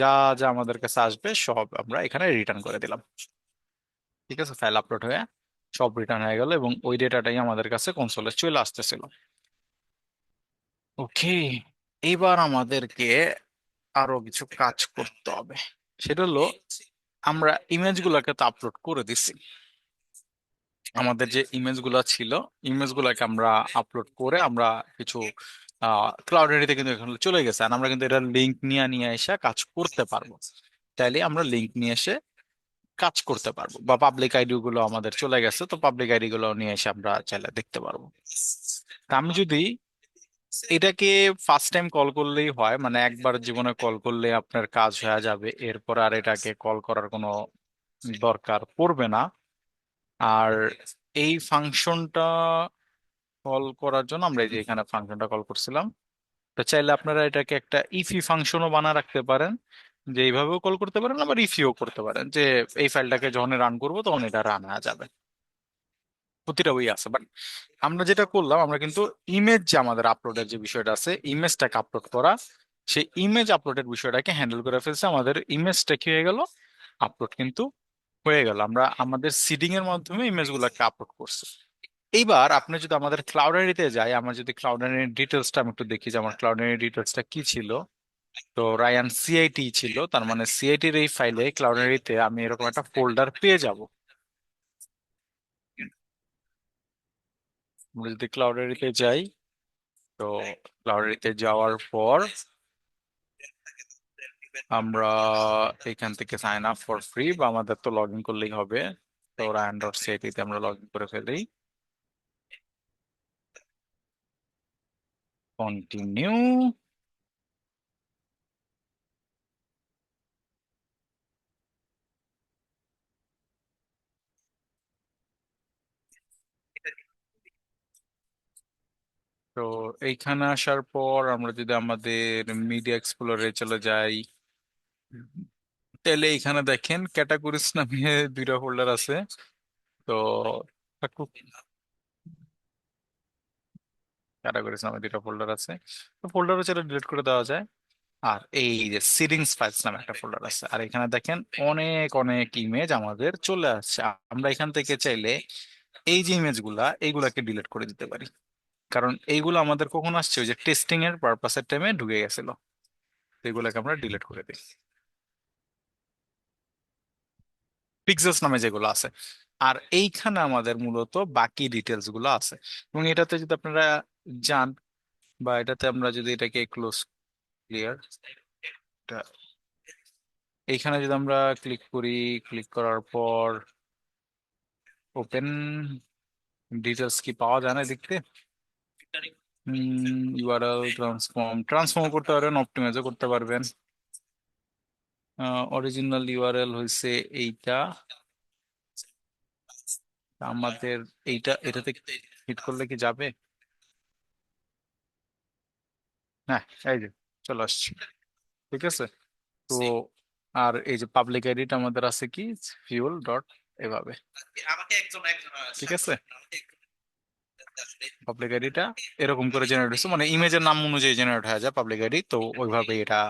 যা যা আমাদের কাছে আসবে সব আমরা এখানে রিটার্ন করে দিলাম। ঠিক আছে, ফাইল আপলোড হয়ে সব রিটার্ন হয়ে গেল এবং ওই ডেটাটাই আমাদের কাছে কনসোলে চলে আসতেছিল। ওকে, এবার আমাদেরকে আরো কিছু কাজ করতে হবে। সেটা হলো, আমরা ইমেজ গুলাকে তো আপলোড করে দিছি, আমাদের যে ইমেজ গুলা ছিল, ইমেজ গুলাকে আমরা আপলোড করে আমরা কিছু ক্লাউডেরিতে কিন্তু এখানে চলে গেছে, আর আমরা কিন্তু এটা লিঙ্ক নিয়ে নিয়ে এসে কাজ করতে পারবো। তাইলে আমরা লিঙ্ক নিয়ে এসে কাজ করতে পারবো, বা পাবলিক আইডি গুলো আমাদের চলে গেছে, তো পাবলিক আইডি গুলো নিয়ে এসে আমরা চাইলে দেখতে পারবো। তা আমি যদি এটাকে ফার্স্ট টাইম কল করলেই হয়, মানে একবার জীবনে কল করলে আপনার কাজ হয়ে যাবে, এরপর আর এটাকে কল করার কোনো দরকার পড়বে না। আর এই ফাংশনটা কল করার জন্য আমরা এই যে এখানে ফাংশনটা কল করছিলাম, তো চাইলে আপনারা এটাকে একটা ইফি ফাংশনও বানায় রাখতে পারেন, যে এইভাবেও কল করতে পারেন, আবার ইফিও করতে পারেন, যে এই ফাইলটাকে যখন রান করবো তখন এটা রান হয়ে যাবে। প্রতিটা ওই আছে, বাট আমরা যেটা করলাম, আমরা কিন্তু ইমেজ যে আমাদের আপলোডের যে বিষয়টা আছে, ইমেজটাকে আপলোড করা, সেই ইমেজ আপলোডের বিষয়টাকে হ্যান্ডেল করে ফেলছে। আমাদের ইমেজটা কি হয়ে গেল, আপলোড কিন্তু হয়ে গেল, আমরা আমাদের সিডিং এর মাধ্যমে ইমেজ গুলাকে আপলোড করছি। এইবার আপনি যদি আমাদের ক্লাউডারিতে যাই, আমার যদি ক্লাউডারির ডিটেলসটা আমি একটু দেখি যে আমার ক্লাউডারির ডিটেলসটা কি ছিল। তো রায়ান সিআইটি ছিল, তার মানে সিআইটির এই ফাইলে ক্লাউডারিতে আমি এরকম একটা ফোল্ডার পেয়ে যাব। আমরা যদি ক্লাউডারিতে যাই, তো ক্লাউডারিতে যাওয়ার পর আমরা এখান থেকে সাইন আপ ফর ফ্রি, বা আমাদের তো লগ ইন করলেই হবে। তো রায়ান ডট সিআইটিতে আমরা লগ ইন করে ফেলি, কন্টিনিউ। তো এইখানে আসার পর আমরা যদি আমাদের মিডিয়া এক্সপ্লোরে চলে যাই, তাহলে এইখানে দেখেন ক্যাটাগরিজ নামে দুইটা ফোল্ডার আছে। তো ক্যাটাগরিজ নামে দুইটা ফোল্ডার আছে, তো ফোল্ডারও চাইলে ডিলিট করে দেওয়া যায়। আর এই যে সিডিংস ফাইলস নামে একটা ফোল্ডার আছে, আর এখানে দেখেন অনেক অনেক ইমেজ আমাদের চলে আসছে। আমরা এখান থেকে চাইলে এই যে ইমেজ গুলা, এইগুলাকে ডিলিট করে দিতে পারি, কারণ এইগুলো আমাদের কখন আসছে, ওই যে টেস্টিং এর পারপাসের টাইমে ঢুকে গেছিল। তো এগুলাকে আমরা ডিলিট করে দিই। পিক্সেলস নামে যেগুলো আছে, আর এইখানে আমাদের মূলত বাকি ডিটেলস গুলো আছে। এবং এটাতে যদি আপনারা যান, বা এটাতে আমরা যদি এটাকে ক্লোজ, ক্লিয়ার, এইখানে যদি আমরা ক্লিক করি, ক্লিক করার পর ওপেন ডিটেলস, কি পাওয়া যায় না দেখতে? ইউআরএল ট্রান্সফর্ম করতে পারবেন, অপটিমাইজও করতে পারবেন। অরিজিনাল ইউআরএল হয়েছে এইটা আমাদের, এটাতে হিট করলে কি যাবে? হ্যাঁ, এই যে চলে আসছে। ঠিক আছে, তো আর এই যে পাবলিক আইডিটা আমাদের আছে কি, ফিউল ডট, এভাবে। আমাকে একজন একজন ঠিক আছে, আমাকে আসলে পাবলিক আইডিটা এরকম করে জেনারেট হয়েছে, মানে ইমেজের নাম অনুযায়ী জেনারেট হয়ে যায় পাবলিক আইডি, তো ওইভাবে এটা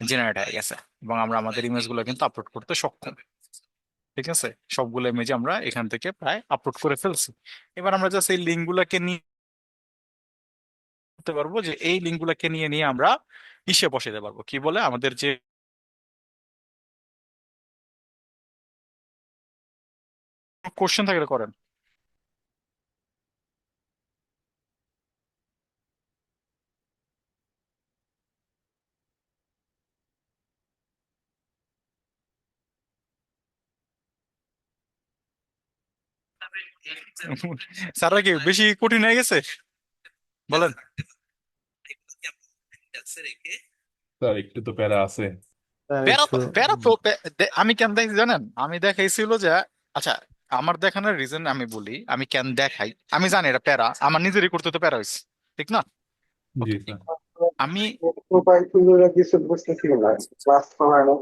জেনারেট হয়ে গেছে, এবং আমরা আমাদের ইমেজ গুলো কিন্তু আপলোড করতে সক্ষম। ঠিক আছে, সবগুলো ইমেজ আমরা এখান থেকে প্রায় আপলোড করে ফেলছি। এবার আমরা জাস্ট এই লিঙ্ক গুলাকে নিয়ে করতে পারবো, যে এই লিঙ্ক গুলাকে নিয়ে নিয়ে আমরা ইসে বসাতে পারবো, কি বলে আমাদের যে কোশ্চেন থাকলে করেন। স্যাররা কি বেশি কঠিন হয়ে গেছে? বলেন। রেখে স্যার একটু তো প্যারা আছে। স্যার প্যারা একটু প্যারা তো আমি কেন দেখি জানেন, আমি দেখাইছিল যে, আচ্ছা, আমার দেখানোর রিজন আমি বলি, আমি কেন দেখাই, আমি জানি এটা প্যারা, আমার নিজেরই করতে তো প্যারা হয়েছে, ঠিক না? জি Okay. স্যার। আমি উপায় তুলে কিছু বুঝতেছি না, ক্লাস হয় না।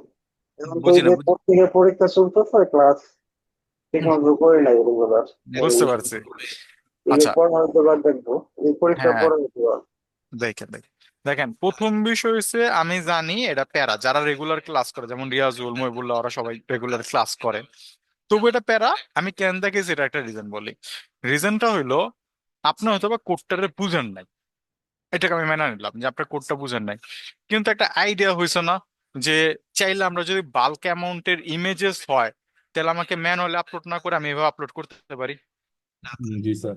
এখন তো বুঝি এই না যে পত্রিকা পরীক্ষা চলতেছে, ক্লাস ঠিক মতো করি না রেগুলার। বুঝতে পারছি। এই যে আচ্ছা, পড়ার দরকার দেখবো, এই পরীক্ষার হ্যাঁ, পরে দেখবো। দেখেন দেখেন দেখেন, প্রথম বিষয় হচ্ছে আমি জানি এটা প্যারা, যারা রেগুলার ক্লাস করে যেমন রিয়াজুল মহিবুল্লাহ ওরা সবাই রেগুলার ক্লাস করে, তবু এটা প্যারা। আমি কেন দেখেছি এটা একটা রিজন বলি। রিজনটা হইলো আপনি হয়তো বা কোডটারে বুঝেন নাই, এটাকে আমি মেনে নিলাম যে আপনার কোডটা বুঝেন নাই, কিন্তু একটা আইডিয়া হয়েছে না যে চাইলে আমরা যদি বাল্ক অ্যামাউন্টের ইমেজেস হয় তাহলে আমাকে ম্যানুয়ালি আপলোড না করে আমি এভাবে আপলোড করতে পারি। জি স্যার।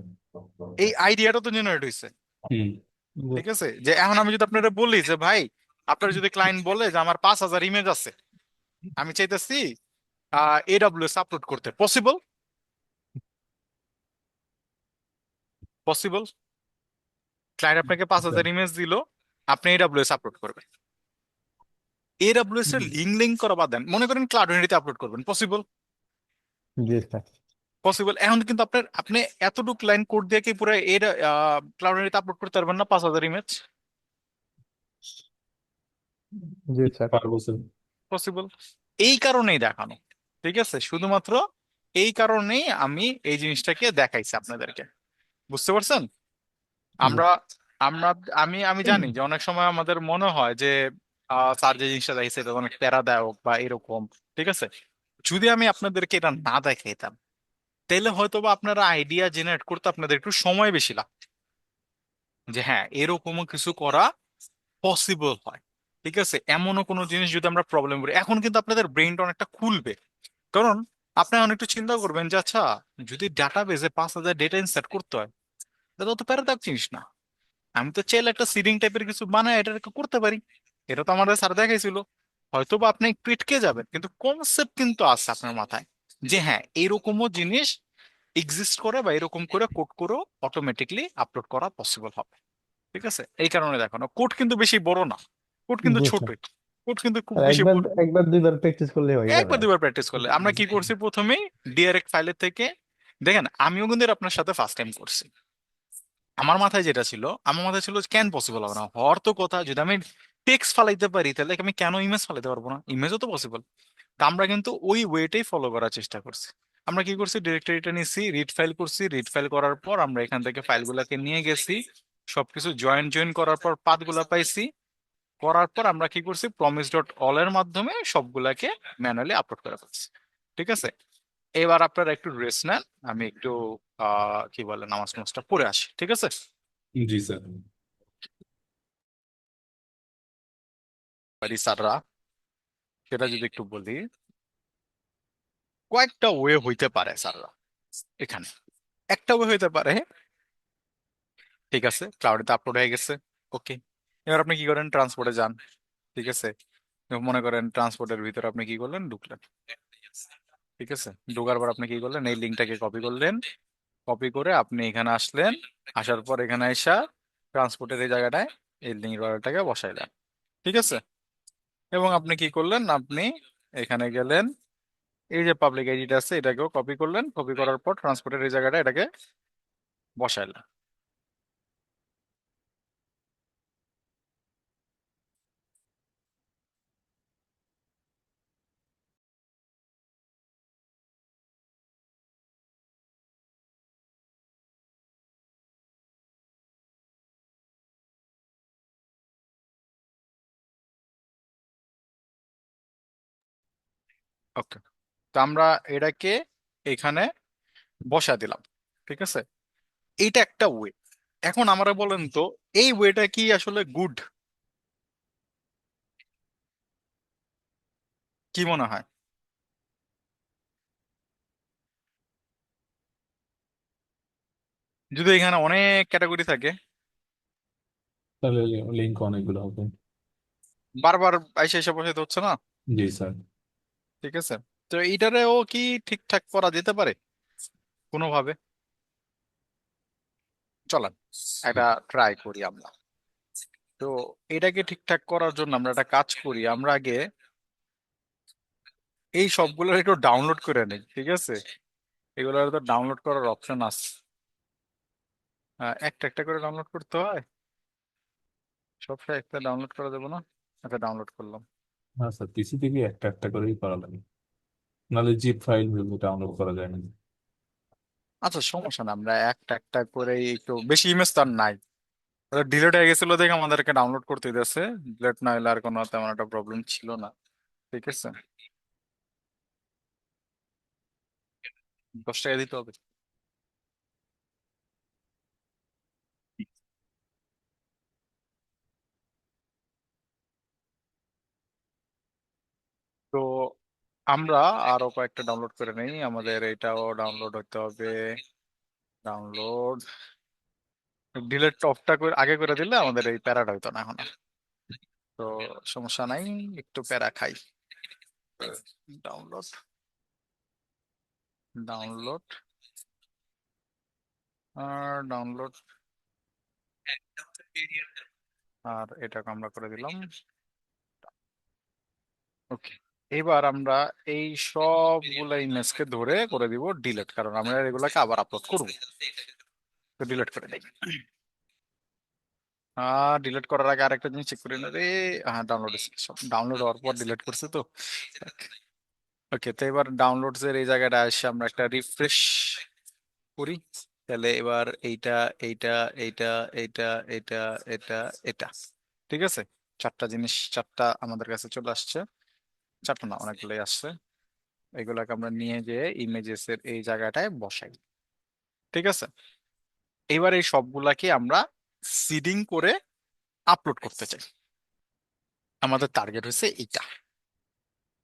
এই আইডিয়াটা তো জেনারেট হয়েছে, হুম। ঠিক আছে? যে এখন আমি যদি আপনারা বলি যে ভাই, আপনার যদি ক্লায়েন্ট বলে যে আমার 5,000 ইমেজ আছে, আমি চাইতেছি AWS আপলোড করতে, পসিবল? পসিবল? ক্লায়েন্ট আপনাকে 5,000 ইমেজ দিল, আপনি AWS আপলোড করবেন, AWS এর লিঙ্ক করা বাদ দেন, মনে করেন ক্লাউড আপলোড করবেন, পসিবল? জি স্যার। পসিবল। এখন কিন্তু আপনি এতটুকু লাইন কোড দিয়ে কি পুরো এর ক্লাউডে আপলোড করতে পারবেন না 5,000 ইমেজ? জি স্যার। পারবো স্যার। পসিবল। এই কারণেই দেখানো, ঠিক আছে? শুধুমাত্র এই কারণেই আমি এই জিনিসটাকে দেখাইছি আপনাদেরকে, বুঝতে পারছেন? জি। আমরা আমরা আমি আমি জানি যে অনেক সময় আমাদের মনে হয় যে স্যার যে জিনিসটা দেখাইছে এটা অনেক প্যারাদায়ক বা এরকম, ঠিক আছে? যদি আমি আপনাদেরকে এটা না দেখাইতাম তাহলে হয়তো বা আপনারা আইডিয়া জেনারেট করতে আপনাদের একটু সময় বেশি লাগতো, যে হ্যাঁ এরকমও কিছু করা পসিবল হয়, ঠিক আছে? এমনও কোনো জিনিস যদি আমরা প্রবলেম করি, এখন কিন্তু আপনাদের ব্রেনটা অনেকটা খুলবে। কারণ আপনি অনেকটা চিন্তা করবেন যে আচ্ছা, যদি ডাটাবেজে 5,000 ডেটা ইনসার্ট করতে হয় তাহলে তো প্যারাদায়ক জিনিস না, আমি তো চাইলে একটা সিডিং টাইপের কিছু বানায় এটা করতে পারি। এটা তো আমাদের স্যার দেখাইছিল। হয়তো বা আপনি একটু ইটকে যাবেন, কিন্তু কনসেপ্ট কিন্তু আছে আপনার মাথায় যে হ্যাঁ এরকমও জিনিস এক্সিস্ট করে বা এরকম করে কোড করেও অটোমেটিকলি আপলোড করা পসিবল হবে, ঠিক আছে? এই কারণে দেখো না, কোড কিন্তু বেশি বড় না, কোড কিন্তু জি স্যার। ছোটই, কোড কিন্তু খুব আর বেশি একবার বড়। একবার দুইবার প্র্যাকটিস করলে হয়ে যাবে। একবার দুবার প্র্যাকটিস করলে আমরা কি করছি, প্রথমেই ডিরেক্ট ফাইলের থেকে, দেখেন আমিও কিন্তু এটা আপনার সাথে ফার্স্ট টাইম করছি। আমার মাথায় ছিল কেন পসিবল হবে না, হওয়ার তো কথা, যদি আমি টেক্সট ফালাইতে পারি তাহলে আমি কেন ইমেজ ফালাইতে পারবো না, ইমেজও তো পসিবল। তা আমরা কিন্তু ওই ওয়েটাই ফলো করার চেষ্টা করছি। আমরা কি করছি, ডিরেক্টরিটা নিছি, রিড ফাইল করছি, রিড ফাইল করার পর আমরা এখান থেকে ফাইলগুলোকে নিয়ে গেছি, সবকিছু জয়েন জয়েন করার পর পাথগুলা পাইছি, করার পর আমরা কি করছি, promise.all এর মাধ্যমে সবগুলাকে ম্যানুয়ালি আপলোড করে ফেলছি, ঠিক আছে? এবার আপনারা একটু রেস্ট নেন, আমি একটু কি বলে নামাজ টামাজটা পড়ে আসি, ঠিক আছে? জি স্যার। পারি স্যাররা, সেটা যদি একটু বলি, কয়েকটা ওয়ে হইতে পারে স্যাররা এখানে। একটা ওয়ে হইতে পারে, ঠিক আছে, ক্লাউডে আপলোড হয়ে গেছে, ওকে, এবার আপনি কি করেন, ট্রান্সপোর্টে যান, ঠিক আছে? এবার মনে করেন ট্রান্সপোর্টের ভিতরে আপনি কি করলেন, ঢুকলেন, ঠিক আছে? ঢোকার পর আপনি কি করলেন, এই লিঙ্কটাকে কপি করলেন, কপি করে আপনি এখানে আসলেন, আসার পর এখানে এসা ট্রান্সপোর্টের এই জায়গাটায় এই লিঙ্ক রয়্যালটাকে বসাইলেন, ঠিক আছে? এবং আপনি কি করলেন, আপনি এখানে গেলেন, এই যে পাবলিক আইডিটা আছে এটাকেও কপি করলেন, কপি করার পর ট্রান্সপোর্টের এই জায়গাটা এটাকে বসাইলেন। ওকে, তো আমরা এটাকে এখানে বসা দিলাম, ঠিক আছে? এইটা একটা ওয়ে। এখন আমরা বলেন তো, এই ওয়েটা কি আসলে গুড? কি মনে হয়? যদি এখানে অনেক ক্যাটাগরি থাকে, তাহলে লিঙ্ক অনেকগুলো হবে। বারবার আইসা এসে বসাইতে হচ্ছে না। জি স্যার। ঠিক আছে, তো এইটারেও কি ঠিকঠাক করা যেতে পারে কোনোভাবে? চলেন এটা ট্রাই করি আমরা। তো এটাকে ঠিকঠাক করার জন্য আমরা একটা কাজ করি, আমরা আগে এই সবগুলো একটু ডাউনলোড করে নিই, ঠিক আছে? এগুলোর তো ডাউনলোড করার অপশন আছে। একটা একটা করে ডাউনলোড করতে হয়, সবসময় একটা ডাউনলোড করা যাবে না। আচ্ছা, ডাউনলোড করলাম। হ্যাঁ স্যার, পিসি থেকে একটা একটা করেই করা লাগে, নাহলে জিপ ফাইল ডাউনলোড করা যায় না। আচ্ছা, সমস্যা না, আমরা একটা একটা করে একটু বেশি ইমেজ তো আর নাই, ডিলেট হয়ে গেছিল দেখে আমাদেরকে ডাউনলোড করতে দিতেছে। ডিলেট না হলে আর কোনো তেমন একটা প্রবলেম ছিল না। ঠিক আছে, 10 টাকা দিতে হবে। তো আমরা আরো কয়েকটা ডাউনলোড করে নেই, আমাদের এটাও ডাউনলোড হতে হবে। ডাউনলোড, ডিলেট অফটা করে আগে করে দিলে আমাদের এই প্যারাটা হইতো না এখন আর। তো সমস্যা নাই, একটু প্যারা খাই। ডাউনলোড, ডাউনলোড, আর ডাউনলোড, আর এটাকে আমরা করে দিলাম। ওকে, এবার আমরা এই সবগুলা ইমেজকে ধরে করে দিব ডিলিট, কারণ আমরা এগুলাকে আবার আপলোড করব। তো ডিলিট করে দিই। ডিলিট করার আগে আরেকটা জিনিস চেক করি না রে। হ্যাঁ, ডাউনলোড, সব ডাউনলোড হওয়ার পর ডিলিট করছে তো। ওকে, তো এবার ডাউনলোডস এর এই জায়গাটা এসে আমরা একটা রিফ্রেশ করি। তাহলে এবার এইটা, এইটা, এইটা, এইটা, এইটা, এটা, এটা, ঠিক আছে, চারটা জিনিস, চারটা আমাদের কাছে চলে আসছে। চারটা না, অনেকগুলোই আসছে। এগুলাকে আমরা নিয়ে যেয়ে ইমেজেস এর এই জায়গাটায় বসাই। ঠিক আছে, এবার এই সবগুলাকে আমরা সিডিং করে আপলোড করতে চাই। আমাদের টার্গেট হচ্ছে এইটা,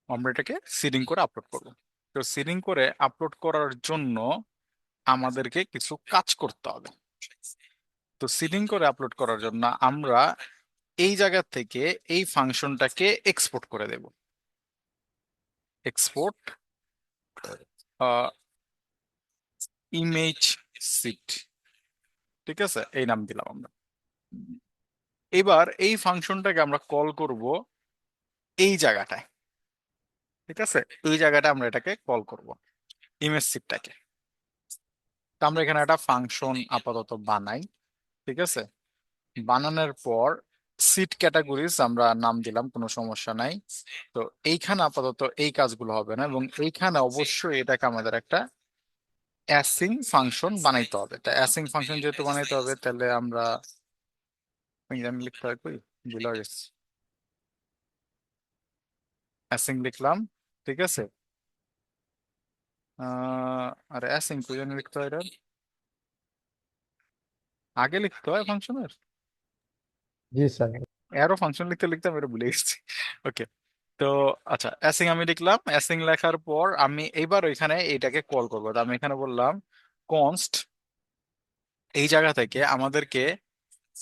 আমরা এটাকে সিডিং করে আপলোড করব। তো সিডিং করে আপলোড করার জন্য আমাদেরকে কিছু কাজ করতে হবে। তো সিডিং করে আপলোড করার জন্য আমরা এই জায়গা থেকে এই ফাংশনটাকে এক্সপোর্ট করে দেব। এক্সপোর্ট ইমেজ সিট, ঠিক আছে, এই নাম দিলাম আমরা। এবার এই ফাংশনটাকে আমরা কল করব এই জায়গাটায়। ঠিক আছে, এই জায়গাটা আমরা এটাকে কল করব, ইমেজ সিটটাকে। তো আমরা এখানে একটা ফাংশন আপাতত বানাই। ঠিক আছে, বানানোর পর সিট ক্যাটাগরিজ আমরা নাম দিলাম, কোনো সমস্যা নাই। তো এইখানে আপাতত এই কাজগুলো হবে না, এবং এইখানে অবশ্যই এটাকে আমাদের একটা অ্যাসিং ফাংশন বানাইতে হবে। তা অ্যাসিং ফাংশন যেহেতু বানাইতে হবে, তাহলে আমরা জানি লিখতে হয়, কই ভুলে গেছি। অ্যাসিং লিখলাম, ঠিক আছে। আর অ্যাসিং কই জানি লিখতে হয়, এটা আগে লিখতে হয় ফাংশনের। জি স্যার। এরো ফাংশন লিখতে লিখতে আমি এটা ভুলে গেছি। ওকে, তো আচ্ছা, অ্যাসিং আমি লিখলাম। অ্যাসিং লেখার পর আমি এইবার ওইখানে এইটাকে কল করবো। তো আমি এখানে বললাম কনস্ট, এই জায়গা থেকে আমাদেরকে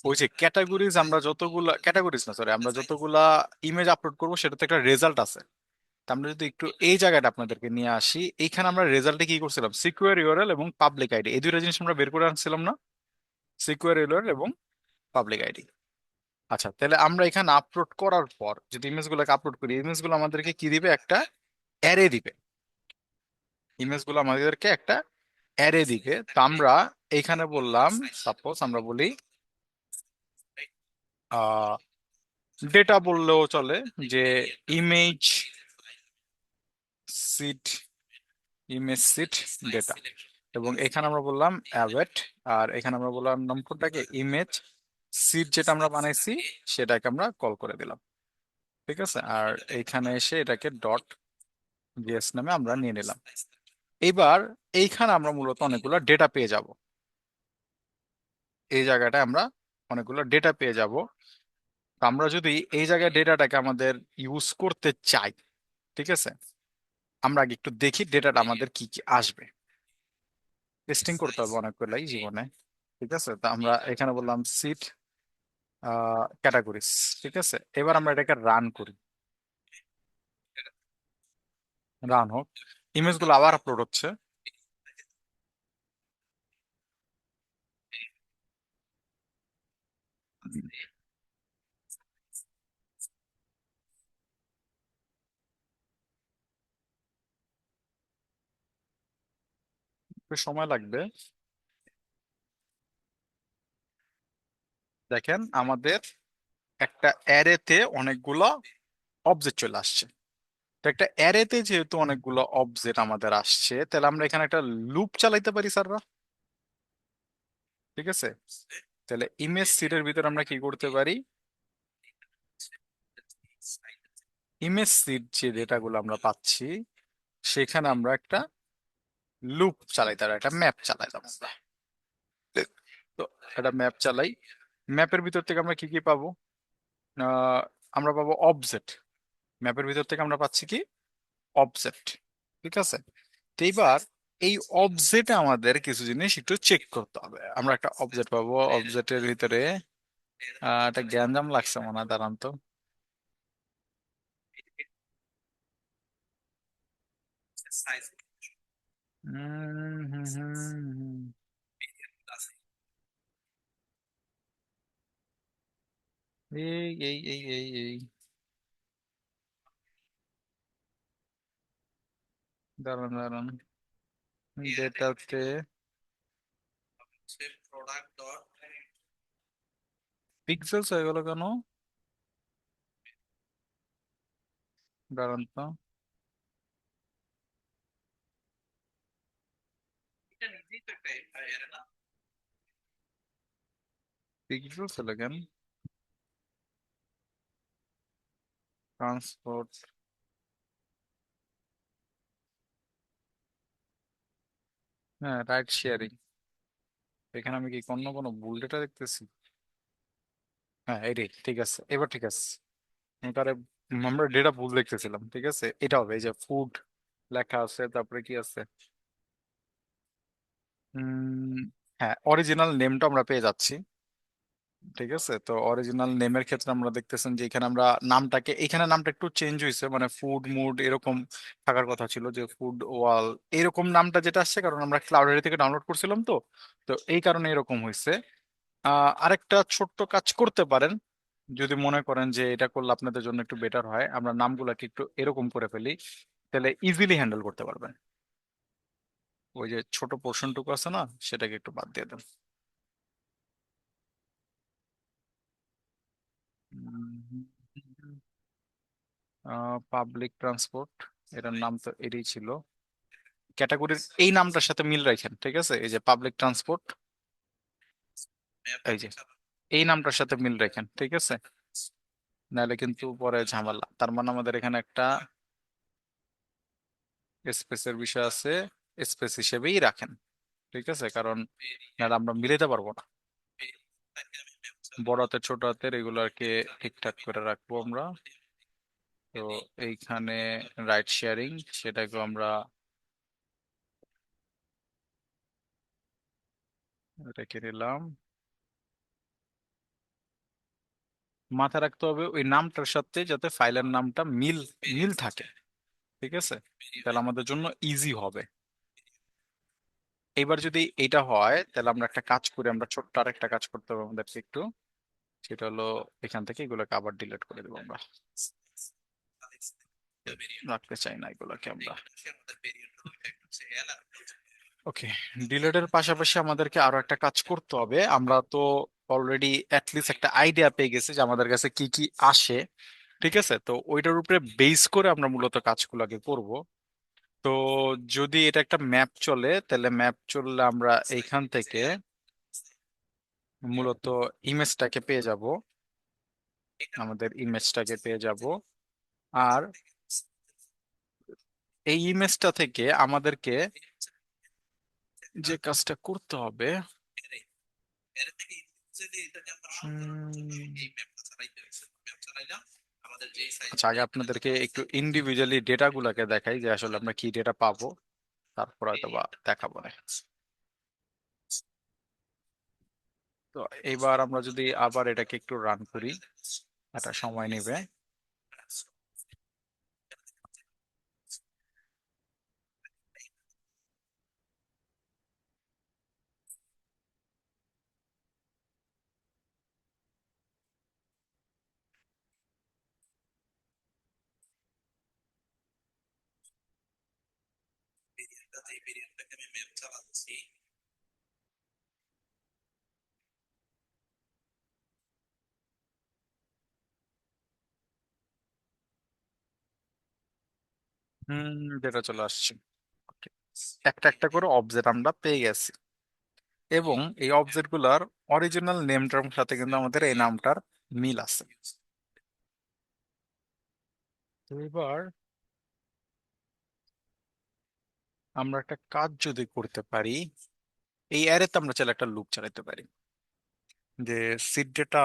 ওই যে ক্যাটাগরিজ, আমরা যতগুলা ক্যাটাগরিজ না, সরি, আমরা যতগুলা ইমেজ আপলোড করবো সেটাতে একটা রেজাল্ট আছে। তা আমরা যদি একটু এই জায়গাটা আপনাদেরকে নিয়ে আসি, এইখানে আমরা রেজাল্টে কি করছিলাম, সিকিউর ইউআরএল এবং পাবলিক আইডি, এই দুইটা জিনিস আমরা বের করে আনছিলাম না, সিকিউর ইউআরএল এবং পাবলিক আইডি। আচ্ছা, তাহলে আমরা এখানে আপলোড করার পর যদি ইমেজগুলোকে আপলোড করি, ইমেজগুলো আমাদেরকে কি দিবে, একটা অ্যারে দিবে। ইমেজগুলো আমাদেরকে একটা অ্যারে দিবে। তো আমরা এইখানে বললাম, সাপোজ আমরা বলি ডেটা বললেও চলে, যে image sheet, image sheet data. এবং এখানে আমরা বললাম অ্যাওয়েট, আর এখানে আমরা বললাম নম্বরটাকে ইমেজ সিট যেটা আমরা বানাইছি সেটাকে আমরা কল করে দিলাম। ঠিক আছে, আর এইখানে এসে এটাকে ডট জিএস নামে আমরা নিয়ে নিলাম। এবার এইখানে আমরা মূলত অনেকগুলো ডেটা পেয়ে যাব। এই জায়গাটায় আমরা অনেকগুলো ডেটা পেয়ে যাব। তো আমরা যদি এই জায়গায় ডেটাটাকে আমাদের ইউজ করতে চাই, ঠিক আছে, আমরা আগে একটু দেখি ডেটাটা আমাদের কি কি আসবে। টেস্টিং করতে হবে অনেকগুলাই জীবনে। ঠিক আছে, তো আমরা এখানে বললাম সিট ক্যাটাগরিজ। ঠিক আছে, এবার আমরা এটাকে রান করি, রান হোক, ইমেজগুলো আবার আপলোড হচ্ছে। একটু সময় লাগবে। দেখেন আমাদের একটা অ্যারেতে অনেকগুলো অবজেক্ট চলে আসছে। তো একটা অ্যারেতে যেহেতু অনেকগুলো অবজেক্ট আমাদের আসছে, তাহলে আমরা এখানে একটা লুপ চালাইতে পারি স্যাররা। ঠিক আছে, তাহলে ইমেজ সিটের ভিতর আমরা কি করতে পারি, ইমেজ সিট যে ডেটাগুলো আমরা পাচ্ছি সেখানে আমরা একটা লুপ চালাইতে পারি, একটা ম্যাপ চালাই আমরা। তো একটা ম্যাপ চালাই, ম্যাপের ভিতর থেকে আমরা কি কি পাবো, আহ, আমরা পাবো অবজেক্ট। ম্যাপের ভিতর থেকে আমরা পাচ্ছি কি, অবজেক্ট। ঠিক আছে, তো এইবার এই অবজেক্টে আমাদের কিছু জিনিস একটু চেক করতে হবে। আমরা একটা অবজেক্ট পাবো, অবজেক্টের ভিতরে একটা গ্যাঞ্জাম লাগছে মনে হয়, দাঁড়ান তো। সাইজ হুম। এই দাঁড়ান দাঁড়ান, ডেটাতে প্রোডাক্ট ডট পিক্সেলস হয়ে গেল কেন, দাঁড়ান তো। এটা নিজেই তো একটা এর না। পিক্সেলস হলো কেন, ট্রান্সপোর্ট, হ্যাঁ রাইট শেয়ারিং। এখানে আমি কি অন্য কোনো ভুল ডেটা দেখতেছি? হ্যাঁ এটাই ঠিক আছে, এবার ঠিক আছে। তারে আমরা ডেটা ভুল দেখতেছিলাম। ঠিক আছে, এটা হবে, এই যে ফুড লেখা আছে, তারপরে কি আছে, উম হ্যাঁ অরিজিনাল নেমটা আমরা পেয়ে যাচ্ছি। ঠিক আছে, তো অরিজিনাল নেমের ক্ষেত্রে আমরা দেখতেছেন যে এখানে আমরা নামটাকে, এখানে নামটা একটু চেঞ্জ হয়েছে, মানে ফুড মুড এরকম থাকার কথা ছিল, যে ফুড ওয়াল এরকম নামটা যেটা আসছে, কারণ আমরা ক্লাউডেরি থেকে ডাউনলোড করছিলাম। তো তো এই কারণে এরকম হয়েছে। আরেকটা ছোট্ট কাজ করতে পারেন, যদি মনে করেন যে এটা করলে আপনাদের জন্য একটু বেটার হয়, আমরা নামগুলাকে একটু এরকম করে ফেলি, তাহলে ইজিলি হ্যান্ডেল করতে পারবেন। ওই যে ছোট পোর্শনটুকু আছে না, সেটাকে একটু বাদ দিয়ে দেন। পাবলিক ট্রান্সপোর্ট, এটার নাম তো এটাই ছিল। ক্যাটাগরির এই নামটার সাথে মিল রাখেন। ঠিক আছে, এই যে পাবলিক ট্রান্সপোর্ট, এই যে এই নামটার সাথে মিল রাখেন। ঠিক আছে, নাহলে কিন্তু পরে ঝামেলা। তার মানে আমাদের এখানে একটা স্পেসের বিষয় আছে, স্পেস হিসেবেই রাখেন। ঠিক আছে, কারণ নাহলে আমরা মিলাতে পারবো না। বড় হাতের ছোট হাতের এগুলোকে ঠিকঠাক করে রাখবো আমরা। তো এইখানে রাইট শেয়ারিং, সেটাকে আমরা রেখে দিলাম। মাথায় রাখতে হবে ওই নামটার সাথে যাতে ফাইলের নামটা মিল মিল থাকে। ঠিক আছে, তাহলে আমাদের জন্য ইজি হবে। এবার যদি এটা হয়, তাহলে আমরা একটা কাজ করি, আমরা ছোট্ট আর একটা কাজ করতে হবে আমাদেরকে একটু, সেটা হলো এখান থেকে এগুলোকে আবার ডিলিট করে দেবো আমরা। রাখতে চাই না এগুলোকে আমরা। ওকে, ডিলেটের পাশাপাশি আমাদেরকে আরো একটা কাজ করতে হবে। আমরা তো অলরেডি অ্যাটলিস্ট একটা আইডিয়া পেয়ে গেছি যে আমাদের কাছে কি কি আসে। ঠিক আছে, তো ওইটার উপরে বেস করে আমরা মূলত কাজগুলোকে করব। তো যদি এটা একটা ম্যাপ চলে, তাহলে ম্যাপ চললে আমরা এইখান থেকে মূলত ইমেজটাকে পেয়ে যাব, আমাদের ইমেজটাকে পেয়ে যাব। আর এই ইমেজটা থেকে আমাদেরকে যে কাজটা করতে হবে, আচ্ছা আগে আপনাদেরকে একটু ইন্ডিভিজুয়ালি ডেটা গুলাকে দেখাই যে আসলে আমরা কি ডেটা পাবো, তারপর হয়তো বা দেখাবো না। তো এবার আমরা যদি আবার এটাকে একটু রান করি, একটা সময় নেবে। এই ভেরিয়েন্টটাকে আমি ম্যাপ চালাচ্ছি। যেটা চলে আসছে। Okay. একটা একটা করে অবজেক্ট আমরা পেয়ে গেছি, এবং এই অবজেক্ট গুলার অরিজিনাল নেমটার সাথে কিন্তু আমাদের এই নামটার মিল আছে। তো এবার আমরা একটা কাজ যদি করতে পারি, এই অ্যারেতে আমরা চাইলে একটা লুপ চালাতে পারি, যে সিড ডেটা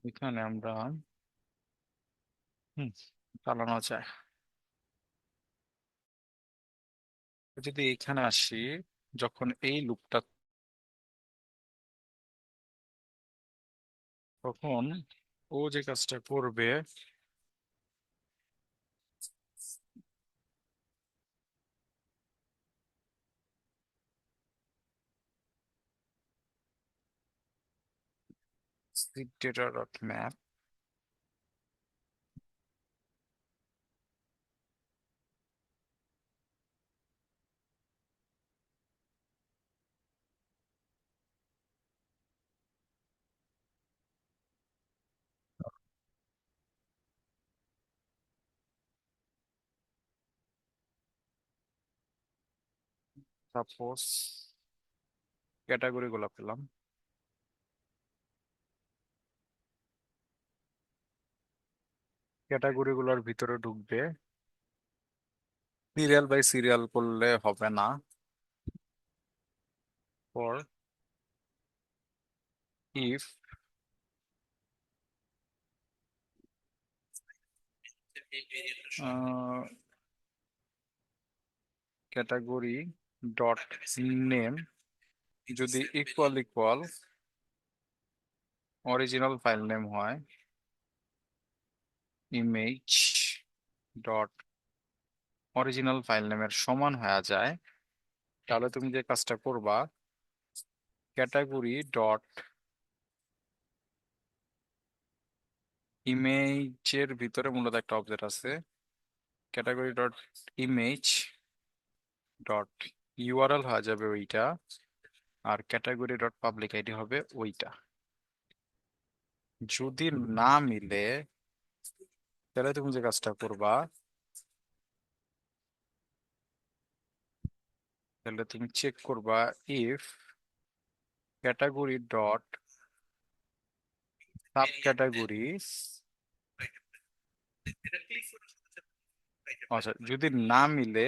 এখানে আমরা হুম, চালানো যায়। যদি এখানে আসি, যখন এই লুপটা, তখন ও যে কাজটা করবে, seed data dot map, suppose category গুলা পেলাম। ক্যাটাগরি গুলার ভিতরে ঢুকবে, সিরিয়াল বাই সিরিয়াল করলে হবে না। ফর ইফ এই ভেরিয়েন্টের ক্যাটাগরি ডট নেম যদি equal equal original file name হয়, ইমেজ ডট অরিজিনাল ফাইল নেমের সমান হয়ে যায়, তাহলে তুমি যে কাজটা করবা, ক্যাটাগরি ডট ইমেজের ভিতরে মূলত একটা অবজেক্ট আছে, category dot image dot URL হয়ে যাবে ওইটা, আর ক্যাটাগরি ডট পাবলিক আইডি হবে ওইটা। যদি না মিলে, তাহলে তুমি যে কাজটা করবা, তাহলে তুমি চেক করবা if category dot sub category, এটা ক্লিক করে আচ্ছা যদি না মিলে,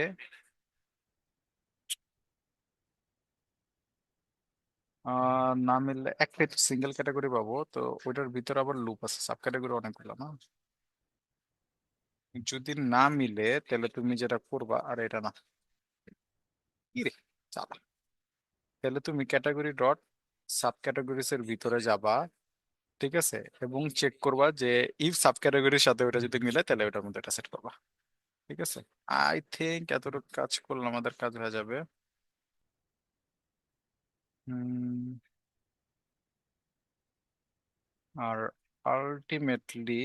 না মিললে একটাই তো সিঙ্গেল ক্যাটাগরি পাবো, তো ওইটার ভিতরে আবার লুপ আছে, সাব ক্যাটাগরি অনেকগুলো না। যদি না মিলে তাহলে তুমি যেটা করবা, আর এটা না, কি রে, চালা, তাহলে তুমি ক্যাটাগরি ডট সাব ক্যাটাগরিজ এর ভিতরে যাবা, ঠিক আছে, এবং চেক করবা যে ইফ সাব ক্যাটাগরির সাথে ওটা যদি মিলে তাহলে ওটার মধ্যে এটা সেট করবা। ঠিক আছে, আই থিঙ্ক এতটুকু কাজ করলে আমাদের কাজ হয়ে যাবে। হুম, আর আলটিমেটলি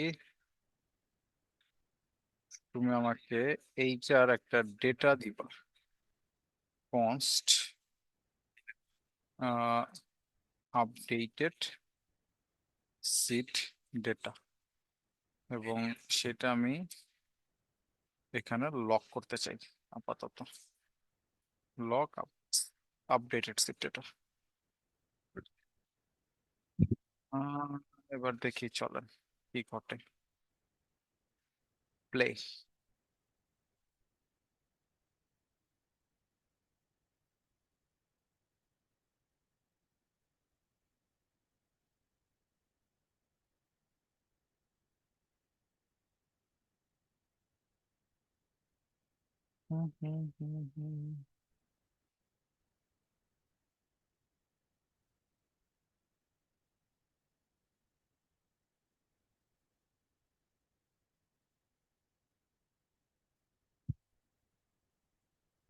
তুমি আমাকে এইটার একটা ডেটা দিবা, কনস্ট আপডেটেড সিট ডেটা, এবং সেটা আমি এখানে লক করতে চাই আপাতত, lock up updated sheet data. এবার দেখি চলেন কি ঘটে। প্লে।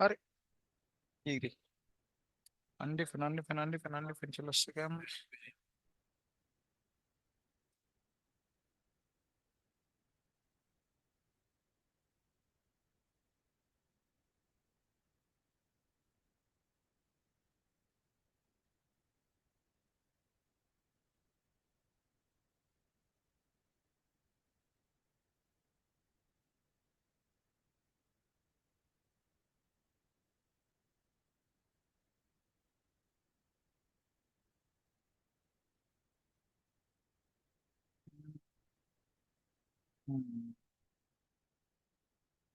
আরে কি রে, আনডিফাইন আনডিফাইন আনডিফাইন আনডিফাইন চলে আসছে কেমন?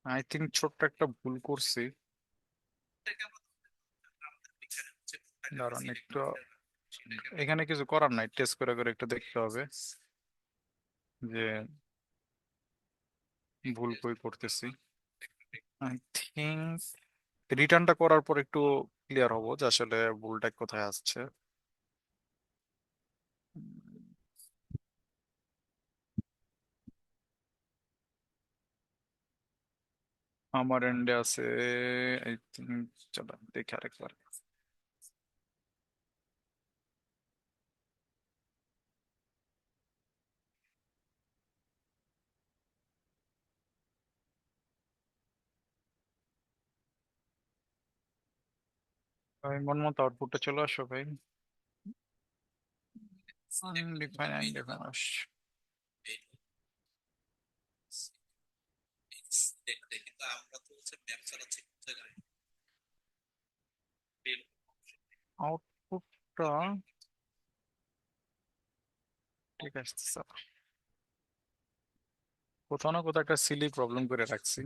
আই থিঙ্ক ছোট্ট একটা ভুল করছি। দাঁড়ান একটু, এখানে কিছু করার নাই, টেস্ট করে করে একটু দেখতে হবে যে ভুল কই করতেছি। আই থিঙ্ক রিটার্নটা করার পর একটু ক্লিয়ার হবো যে আসলে ভুলটা কোথায় আসছে। আমার এন্ডে আছে আই থিঙ্ক, চলো দেখি আরেকবার। ভাই মন মতো আউটপুটটা চলে আসো ভাই। আনডিফাইন আনডিফাইন আসছে। কিন্তু আমরা তো হচ্ছে ম্যাপ চালাচ্ছি কোন জায়গায়? আউটপুটটা ঠিক আসতেছে না। কোথাও না কোথাও একটা সিলি প্রবলেম করে রাখছি।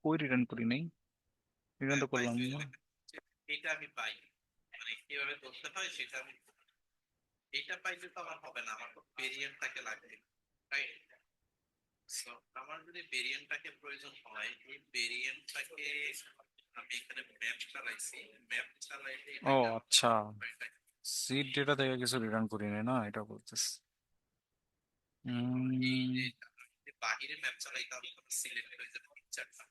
কই রিটার্ন করি নাই, রিটার্ন তো করলাম না। এটা আমি পাই, মানে কিভাবে ধরতে হয় সেটা আমি, এটা পাইলে তো আমার হবে না, আমার তো ভেরিয়েন্টটাকে লাগবে, রাইট? আমার যদি ভেরিয়েন্টটাকে প্রয়োজন হয়, এই ভেরিয়েন্টটাকে আমি এখানে ম্যাপ চালাইছি, ম্যাপ চালাইলে ও এটাকে আচ্ছা, সিট ডেটা থেকে কিছু রিটার্ন করি নাই না, এটা বলতেছি। এই উম, যে বাহিরে ম্যাপ চালাই তাহলে সিলেক্ট হয়ে যাবে পিকচারটা।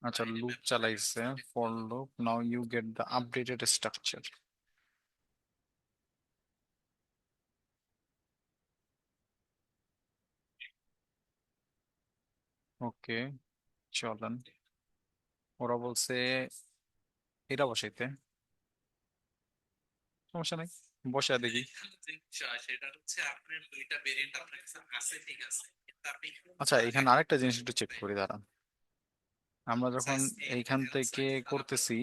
আচ্ছা লুপ চালাইছে, for loop, now you get the updated structure. Okay চলেন, ওরা বলছে এটা বসাইতে, সমস্যা নাই, বসা দেখি। সেটা হচ্ছে আপনার দুইটা ভেরিয়েন্ট আপনার কাছে আছে, ঠিক আছে, কিন্তু আপনি আচ্ছা এখানে আরেকটা জিনিস একটু চেক করি দাঁড়ান। আমরা যখন এইখান থেকে করতেছি,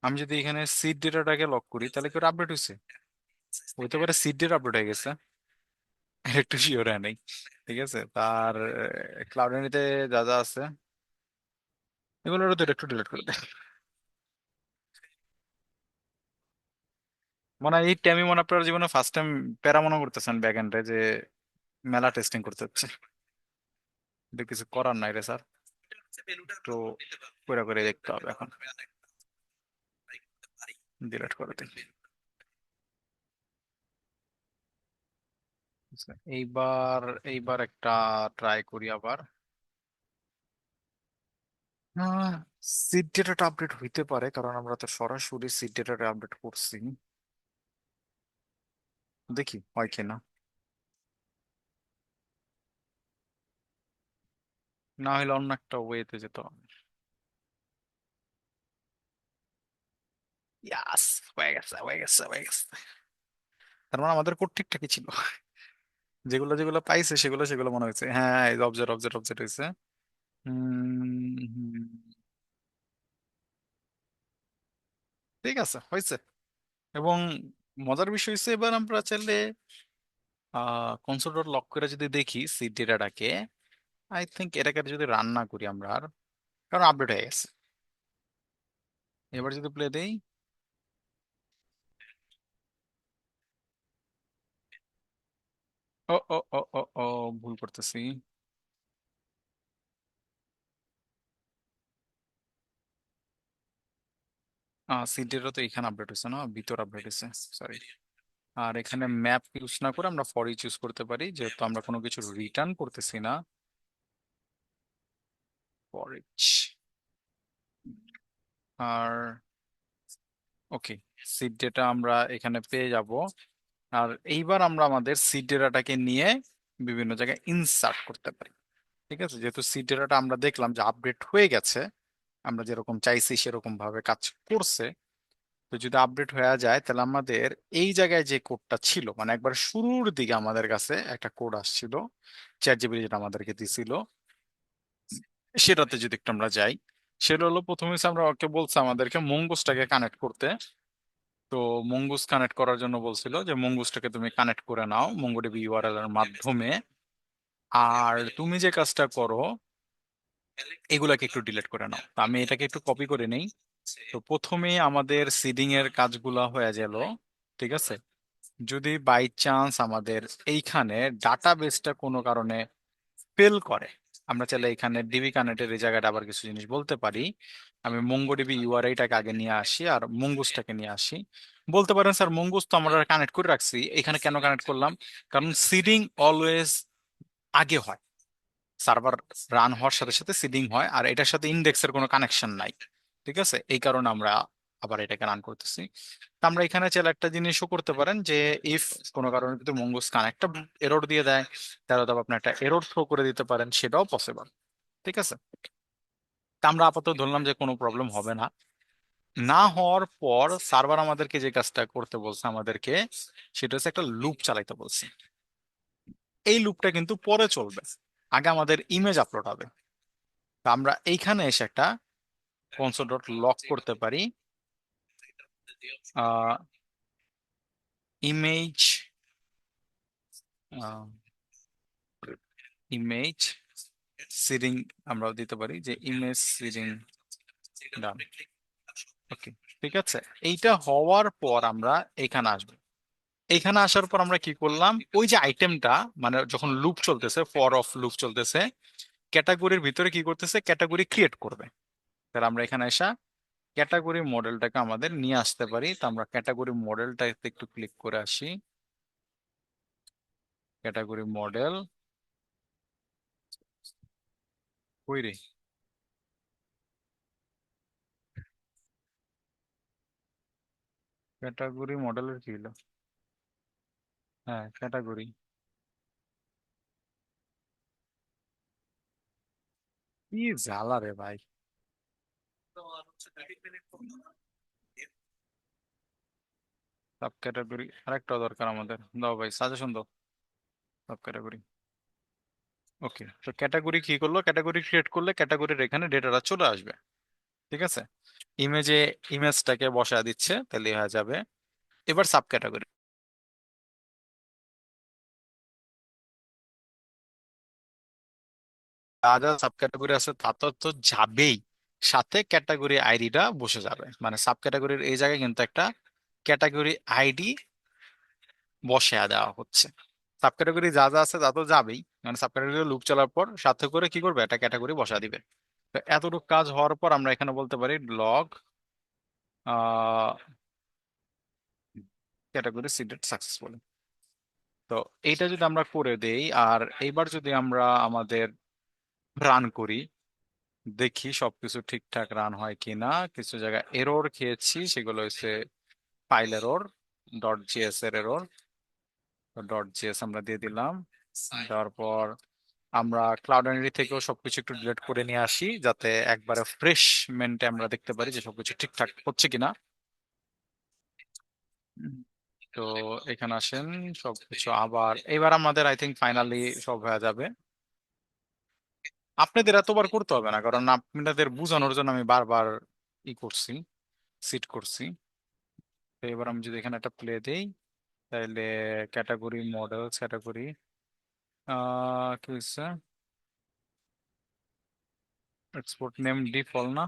আমি যদি এখানে সিড ডেটাটাকে লক করি তাহলে কি ওটা আপডেট হয়েছে? হইতে পারে সিড ডেটা আপডেট হয়ে গেছে, একটু শিওর নেই। ঠিক আছে, তার ক্লাউডেনিতে যা যা আছে এগুলোর তো একটু ডিলিট করে দেয়। মনে হয় এই টাইমই মনে হয় আপনার জীবনে ফার্স্ট টাইম প্যারা মনে করতেছেন ব্যাক এন্ডে যে মেলা টেস্টিং করতে হচ্ছে। কিন্তু কিছু করার নাই রে স্যার, তো করে করে দেখতে হবে এখন, ডিলিট করে দিই। আচ্ছা, এইবার এইবার একটা ট্রাই করি আবার। সিড ডেটাটা আপডেট হইতে পারে কারণ আমরা তো সরাসরি সিড ডেটাটা আপডেট করছি। দেখি হয় কিনা, না হলে অন্য একটা ওয়েতে যেতে হবে। ইয়াস, হয়ে গেছে হয়ে গেছে হয়ে গেছে। তার মানে আমাদের কোড ঠিকঠাকই ছিল। যেগুলো যেগুলো পাইছে সেগুলো সেগুলো মনে হয়েছে। হ্যাঁ, এই অবজেক্ট অবজেক্ট অবজেক্ট হয়েছে। হুম, ঠিক আছে, হয়েছে। এবং মজার বিষয় হচ্ছে এবার আমরা চাইলে কনসোল লক করে যদি দেখি সি ডেটাটাকে, আই থিঙ্ক এটাকে আর যদি রান না করি আমরা আর, কারণ আপডেট হয়ে গেছে। এবার যদি প্লে দেই, ও ও ও ও ও ভুল করতেছি। সি ডেটা তো এখানে আপডেট হয়েছে না, ভিতর আপডেট হয়েছে, সরি। আর এখানে ম্যাপ ইউজ না করে আমরা ফর ইচ ইউজ করতে পারি, যেহেতু আমরা কোনো কিছু রিটার্ন করতেছি না। For each. আর ওকে, সিড ডেটা আমরা এখানে পেয়ে যাব। আর এইবার আমরা আমাদের সিড ডেটাটাকে নিয়ে বিভিন্ন জায়গায় ইনসার্ট করতে পারি। ঠিক আছে, যেহেতু সিড ডেটাটা আমরা দেখলাম যে আপডেট হয়ে গেছে, আমরা যেরকম চাইছি সেরকম ভাবে কাজ করছে। তো যদি আপডেট হয়ে যায় তাহলে আমাদের এই জায়গায় যে কোডটা ছিল, মানে একবার শুরুর দিকে আমাদের কাছে একটা কোড আসছিল চ্যাট জিপিটি যেটা আমাদেরকে দিছিল, সেটাতে যদি একটু আমরা যাই, সেটা হলো প্রথমে হচ্ছে আমরা ওকে বলছে আমাদেরকে মঙ্গুসটাকে কানেক্ট করতে। তো মঙ্গুস কানেক্ট করার জন্য বলছিল যে মঙ্গুসটাকে তুমি কানেক্ট করে নাও মঙ্গোডিবি ইউআরএল এর মাধ্যমে। আর তুমি যে কাজটা করো এগুলাকে একটু ডিলিট করে নাও। তো আমি এটাকে একটু কপি করে নেই। তো প্রথমে আমাদের সিডিং এর কাজগুলা হয়ে গেল। ঠিক আছে, যদি বাই চান্স আমাদের এইখানে ডাটাবেসটা কোনো কারণে ফেল করে, আমরা চাইলে এখানে ডিবি কানেক্টের এই জায়গাটা আবার কিছু জিনিস বলতে পারি। আমি মঙ্গোডিবি ইউআরআইটাকে আগে নিয়ে আসি আর মঙ্গুসটাকে নিয়ে আসি। বলতে পারেন স্যার মঙ্গুস তো আমরা কানেক্ট করে রাখছি, এখানে কেন কানেক্ট করলাম? কারণ সিডিং অলওয়েজ আগে হয়, সার্ভার রান হওয়ার সাথে সাথে সিডিং হয়, আর এটার সাথে ইন্ডেক্সের কোনো কানেকশন নাই। ঠিক আছে, এই কারণে আমরা আবার এটাকে রান করতেছি। তো আমরা এখানে চাইলে একটা জিনিসও করতে পারেন যে ইফ কোনো কারণে যদি মঙ্গুস কানেক্টটা এরর দিয়ে দেয়, তাহলে তো আপনি একটা এরর থ্রো করে দিতে পারেন, সেটাও পসিবল। ঠিক আছে, তা আমরা আপাতত ধরলাম যে কোনো প্রবলেম হবে না। না হওয়ার পর সার্ভার আমাদেরকে যে কাজটা করতে বলছে আমাদেরকে, সেটা হচ্ছে একটা লুপ চালাইতে বলছে। এই লুপটা কিন্তু পরে চলবে, আগে আমাদের ইমেজ আপলোড হবে। তা আমরা এইখানে এসে একটা কনসোল ডট লক করতে পারি ইমেজ ইমেজ সিডিং, আমরা দিতে পারি যে ইমেজ সিডিং ডান। ওকে, ঠিক আছে। এইটা হওয়ার পর আমরা এখানে আসবো। এখানে আসার পর আমরা কি করলাম, ওই যে আইটেমটা, মানে যখন লুপ চলতেছে, ফর অফ লুপ চলতেছে, ক্যাটাগরির ভিতরে কি করতেছে, ক্যাটাগরি ক্রিয়েট করবে। তাহলে আমরা এখানে এসে ক্যাটাগরি মডেলটাকে আমাদের নিয়ে আসতে পারি। তো আমরা ক্যাটাগরি মডেলটাতে একটু ক্লিক করে আসি। ক্যাটাগরি মডেল কই রে? ক্যাটাগরি মডেলের কি হলো? হ্যাঁ, ক্যাটাগরি। কি জ্বালা রে ভাই। সাব ক্যাটাগরি আরেকটা দরকার আমাদের, দাও ভাই সাজেশন দাও। Sub category. ওকে, তো ক্যাটাগরি কি করলো, ক্যাটাগরি ক্রিয়েট করলে ক্যাটাগরির এখানে ডেটাটা চলে আসবে। ঠিক আছে, ইমেজে ইমেজটাকে বসা দিচ্ছে, তাহলে হয়ে যাবে। এবার সাব ক্যাটাগরি, যা যা সাব ক্যাটাগরি আছে তা তো তো যাবেই, সাথে ক্যাটাগরি আইডিটা বসে যাবে। মানে সাব ক্যাটাগরির এই জায়গায় কিন্তু একটা ক্যাটাগরি আইডি বসে দেওয়া হচ্ছে। সাব ক্যাটাগরি যা যা আছে তা তো যাবেই, মানে সাব ক্যাটাগরি লুপ চলার পর সাথে করে কি করবে, একটা ক্যাটাগরি বসা দিবে। তো এতটুকু কাজ হওয়ার পর আমরা এখানে বলতে পারি লগ ক্যাটাগরি সিডেড সাকসেসফুল। তো এইটা যদি আমরা করে দেই, আর এইবার যদি আমরা আমাদের রান করি, দেখি সবকিছু ঠিকঠাক রান হয় কিনা। কিছু জায়গায় এরর খেয়েছি, সেগুলো হচ্ছে ফাইল এরর, ডট জিএস এর এরর। ডট জিএস আমরা দিয়ে দিলাম। তারপর আমরা ক্লাউড আইডি থেকেও সবকিছু একটু ডিলিট করে নিয়ে আসি, যাতে একবারে ফ্রেশ মেনটে আমরা দেখতে পারি যে সবকিছু ঠিকঠাক হচ্ছে কিনা। তো এখানে আসেন, সবকিছু আবার এবার আমাদের আই থিঙ্ক ফাইনালি সব হয়ে যাবে। আপনাদের এতবার করতে হবে না, কারণ আপনাদের বোঝানোর জন্য আমি বারবার ই করছি, সিট করছি। তো এবার আমি যদি এখানে একটা প্লে দেই, তাহলে ক্যাটাগরি মডেলস ক্যাটাগরি কি হচ্ছে, এক্সপোর্ট নেম ডিফল্ট না,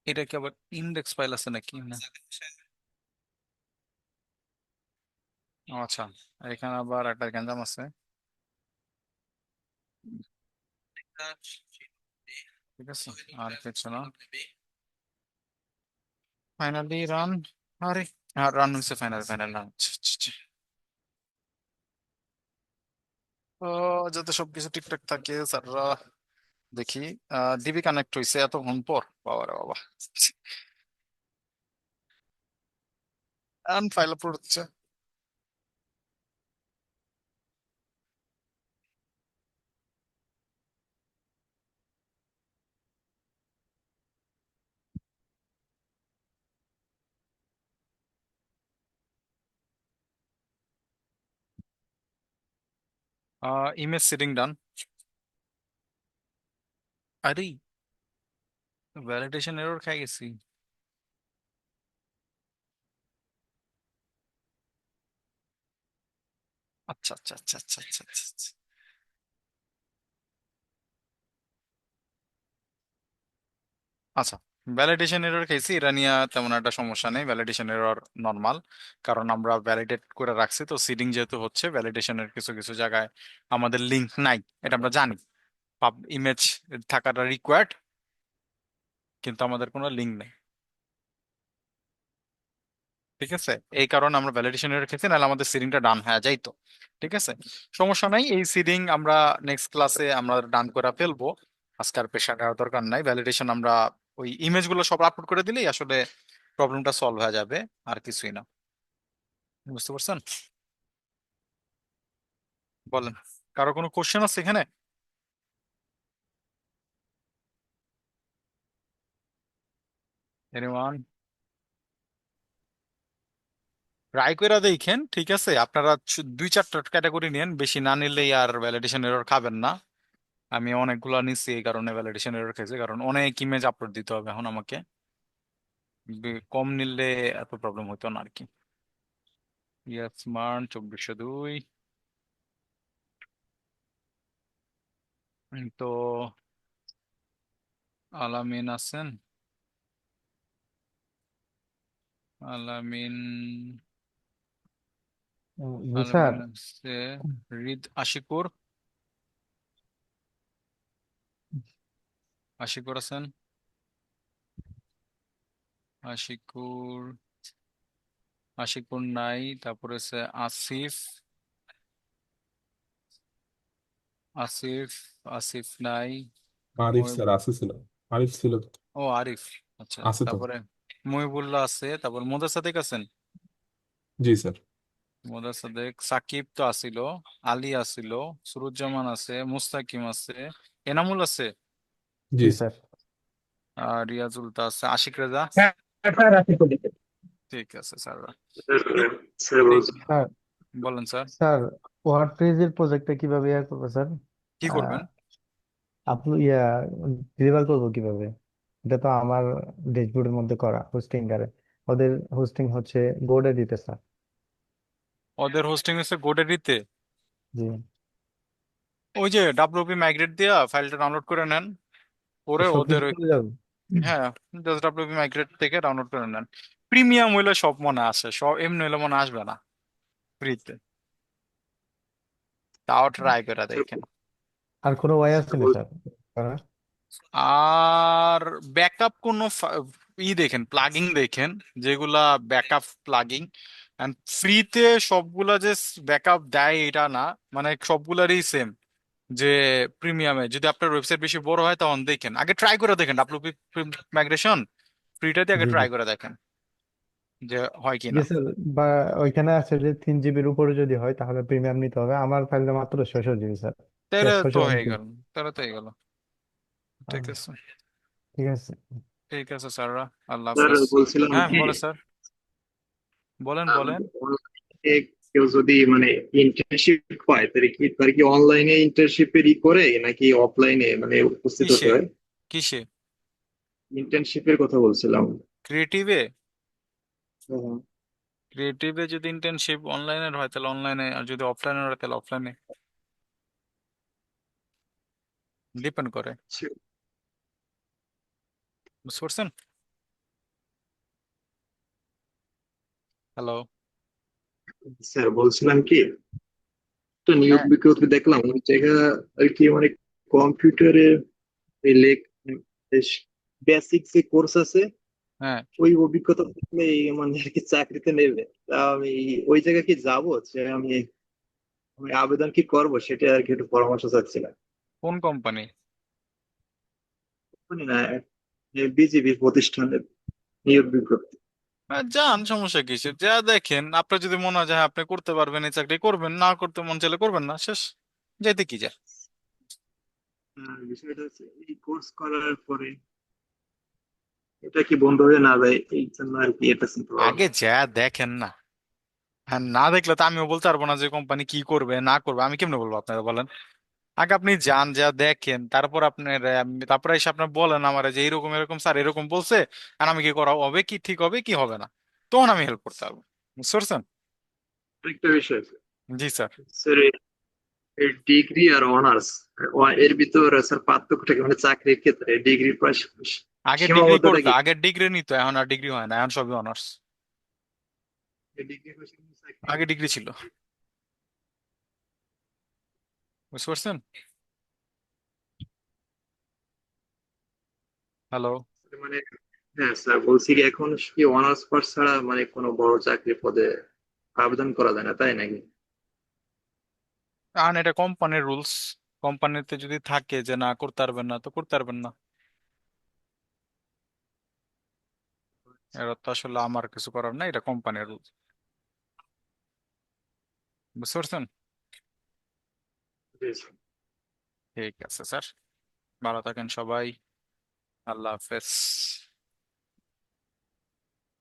এটা কি আবার ইন্ডেক্স ফাইল আছে নাকি না? ও আচ্ছা, এখানে আবার একটা গ্যাঞ্জাম আছে। ঠিক আছে, আর কিছু না। ফাইনালি রান, আরে আর রান হয়েছে, ফাইনাল ফাইনাল রান। ও, যাতে সবকিছু ঠিকঠাক থাকে স্যাররা। দেখি, ডিবি কানেক্ট হয়েছে এতক্ষণ পর, বাবা রে বাবা। আন ফাইল আপলোড হচ্ছে। ইমেজ সিটিং ডান। আরে ভ্যালিডেশন এরর খাই গেছি। আচ্ছা আচ্ছা আচ্ছা আচ্ছা আচ্ছা আচ্ছা আচ্ছা। আচ্ছা, ভ্যালিডেশন এরর খাইছি, এটা নিয়ে তেমন একটা সমস্যা নেই। ভ্যালিডেশন এরর নর্মাল, কারণ আমরা ভ্যালিডেট করে রাখছি। তো সিডিং যেহেতু হচ্ছে, ভ্যালিডেশনের কিছু কিছু জায়গায় আমাদের লিংক নাই, এটা আমরা জানি। পাব ইমেজ থাকাটা রিকোয়ার্ড, কিন্তু আমাদের কোনো লিংক নেই। ঠিক আছে, এই কারণে আমরা ভ্যালিডেশন এরর খেয়েছি, নাহলে আমাদের সিডিংটা ডান হয়ে যাইতো। ঠিক আছে, সমস্যা নাই। এই সিডিং আমরা নেক্সট ক্লাসে আমরা ডান করে ফেলবো। আজকে আর প্রেশার নেওয়ার দরকার নাই। ভ্যালিডেশন আমরা ওই ইমেজগুলো সব আপলোড করে দিলেই আসলে প্রবলেমটা সলভ হয়ে যাবে, আর কিছুই না। বুঝতে পারছেন? বলেন, কারো কোনো কোশ্চেন আছে এখানে? এনিওয়ান? ট্রাই করে দেখেন, ঠিক আছে। আপনারা দুই চারটা ক্যাটাগরি নেন, বেশি না নিলেই আর ভ্যালিডেশন এরর খাবেন না। আমি অনেকগুলো নিচ্ছি, এই কারণে ভ্যালিডেশন এরর খেয়েছি, কারণ অনেক ইমেজ আপলোড দিতে হবে এখন আমাকে। কম নিলে এত প্রবলেম হতো না আর কি। স্মার্ট 2402। তো আলামিন আছেন? আলামিন, জি স্যার। আলামিন আছে। আশিকুর, আশিকুর আছেন? আশিকুর, আশিকুর নাই। তারপরে আছে আসিফ, আসিফ, আসিফ নাই। আরিফ মহিব- স্যার আছে ছিল, আরিফ ছিল তো। ও আরিফ, আচ্ছা। আছে তো। তারপরে মহিবুল্লাহ আছে। তারপর মোদা সাদেক আছেন? জি স্যার। মোদা সাদেক, সাকিব তো আসিল, আলী আসিল, সুরুজ্জামান আছে, মুস্তাকিম আছে, এনামুল আছে, জি জি স্যার। স্যার। আর রিয়াজুল তো আছে, আশিক রেজা। হ্যাঁ, স্যার আছে তো দেখে। ঠিক আছে স্যার। স্যার ঠিক, বলছি। স্যার, বলেন স্যার। স্যার ওয়ার্ডপ্রেজের প্রজেক্টটা কিভাবে ইয়া করবো স্যার? কি করবেন? আপনি ইয়া ডেলিভার করবো কিভাবে? এটা তো আমার ড্যাশবোর্ডের মধ্যে করা হোস্টিং করে। ওদের হোস্টিং হচ্ছে বোর্ডে দিতে স্যার। ওদের হোস্টিং হচ্ছে গোডেডিতে। জি। ওই যে ডাব্লিউপি মাইগ্রেট দিয়া ফাইলটা ডাউনলোড করে নেন, পরে ওদের সবকিছু চলে যাবে। হ্যাঁ, জাস্ট ডাব্লিউপি মাইগ্রেট থেকে ডাউনলোড করে নেন। প্রিমিয়াম হইলে সব মনে আসে, সব এমনি হইলে মনে আসবে না ফ্রিতে। তাও ট্রাই করে দেখেন। আর কোনো ওয়াই আছে না স্যার করার? আর ব্যাকআপ কোনো দেখেন, প্লাগিং দেখেন, যেগুলা ব্যাকআপ প্লাগিং। এন্ড ফ্রিতে সবগুলা যে ব্যাকআপ দেয় এটা না, মানে সবগুলারই সেম। যে প্রিমিয়ামে যদি আপনার ওয়েবসাইট বেশি বড় হয়, তখন দেখেন, আগে ট্রাই করে দেখেন ডাব্লিউপি মাইগ্রেশন ফ্রিটা দিয়ে আগে জি জি। ট্রাই করে দেখেন যে হয় জি কিনা। স্যার। বা ওইখানে আছে যে 3 জিবির উপরে যদি হয় তাহলে প্রিমিয়াম নিতে হবে। আমার ফাইলটা মাত্র 600 জিবি স্যার। তাহলে তো ছয়শো হয়ে উনত্রিশ। গেল, তাহলে তো হয়ে গেল। ঠিক আছে। ঠিক আছে। ঠিক আছে স্যাররা, আল্লাহ স্যার হাফেজ। বলছিলাম হ্যাঁ কি, বলে স্যার, বলেন বলেন। অনলাইনে কেউ যদি মানে ইন্টার্নশিপ পায় তাহলে কি অনলাইনে ইন্টার্নশিপের করে নাকি অফলাইনে মানে উপস্থিত হতে কিসে হয়? কিসে? ইন্টার্নশিপের কথা বলছিলাম। ক্রিয়েটিভে? হ্যাঁ। ক্রিয়েটিভে যদি ইন্টার্নশিপ অনলাইনের হয় তাহলে অনলাইনে, আর যদি অফলাইনের হয় তাহলে অফলাইনে। ডিপেন্ড করে। বুঝতে পারছেন? হ্যালো। স্যার বলছিলাম কি, একটা নিয়োগ হ্যাঁ বিজ্ঞপ্তি দেখলাম ওই জায়গা আর কি মানে কম্পিউটারে লেখ বেসিক যে কোর্স আছে হ্যাঁ, ওই অভিজ্ঞতা থাকলে মানে আর কি চাকরিতে নেবে। তা আমি ওই জায়গায় কি যাবো, যে আমি আমি আবেদন কি করবো সেটা আর কি একটু পরামর্শ চাচ্ছিলাম। কোন কোম্পানি? মানে না, বিজিবি প্রতিষ্ঠানের নিয়োগ বিজ্ঞপ্তি। যান, সমস্যা কিসে, যা দেখেন আপনার যদি মনে হয় যে হ্যাঁ আপনি করতে পারবেন এই চাকরি করবেন, না করতে মন চাইলে করবেন না, শেষ। যাইতে কি যায়। আর বিষয়টা হচ্ছে এই কোর্স করার পরে এটা কি বন্ধ হয়ে না যায়, এই জন্য আর কি এটা চিন্তা আগে ভাবনা। যা দেখেন না। হ্যাঁ, না দেখলে তো আমিও বলতে পারবো না যে কোম্পানি কি করবে না করবে, আমি কেমনে বলবো আপনারা বলেন। আগে আপনি যান, যা দেখেন, তারপর আপনার তারপরে এসে আপনার বলেন আমার যে এরকম এরকম স্যার এরকম বলছে, আর আমি কি করা হবে, কি ঠিক হবে কি হবে না, তখন আমি হেল্প করতে পারবো। বুঝতে পারছেন? আরেকটা বিষয় জি স্যার। স্যার, এই ডিগ্রি আর অনার্স এর ভিতর স্যার পার্থক্যটা কি, মানে চাকরির ক্ষেত্রে ডিগ্রির আগে ডিগ্রি সীমাবদ্ধতা করতো, কি? আগে ডিগ্রি নিত, এখন আর ডিগ্রি হয় না, এখন সবই অনার্স। ডিগ্রি আগে ডিগ্রি ছিল। বুঝতে পারছেন? হ্যালো। মানে, হ্যাঁ স্যার বলছি কি এখন কি অনার্স পাস ছাড়া মানে কোনো বড় চাকরি পদে আবেদন করা যায় না, তাই নাকি? আর এটা কোম্পানির রুলস। কোম্পানিতে যদি থাকে যে না করতে পারবেন না, তো করতে পারবেন না। এটা তো আসলে আমার কিছু করার নাই, এটা কোম্পানির রুলস। বুঝতে পারছেন? জি, স্যার। ঠিক আছে স্যার, ভালো থাকেন সবাই। আল্লাহ হাফেজ।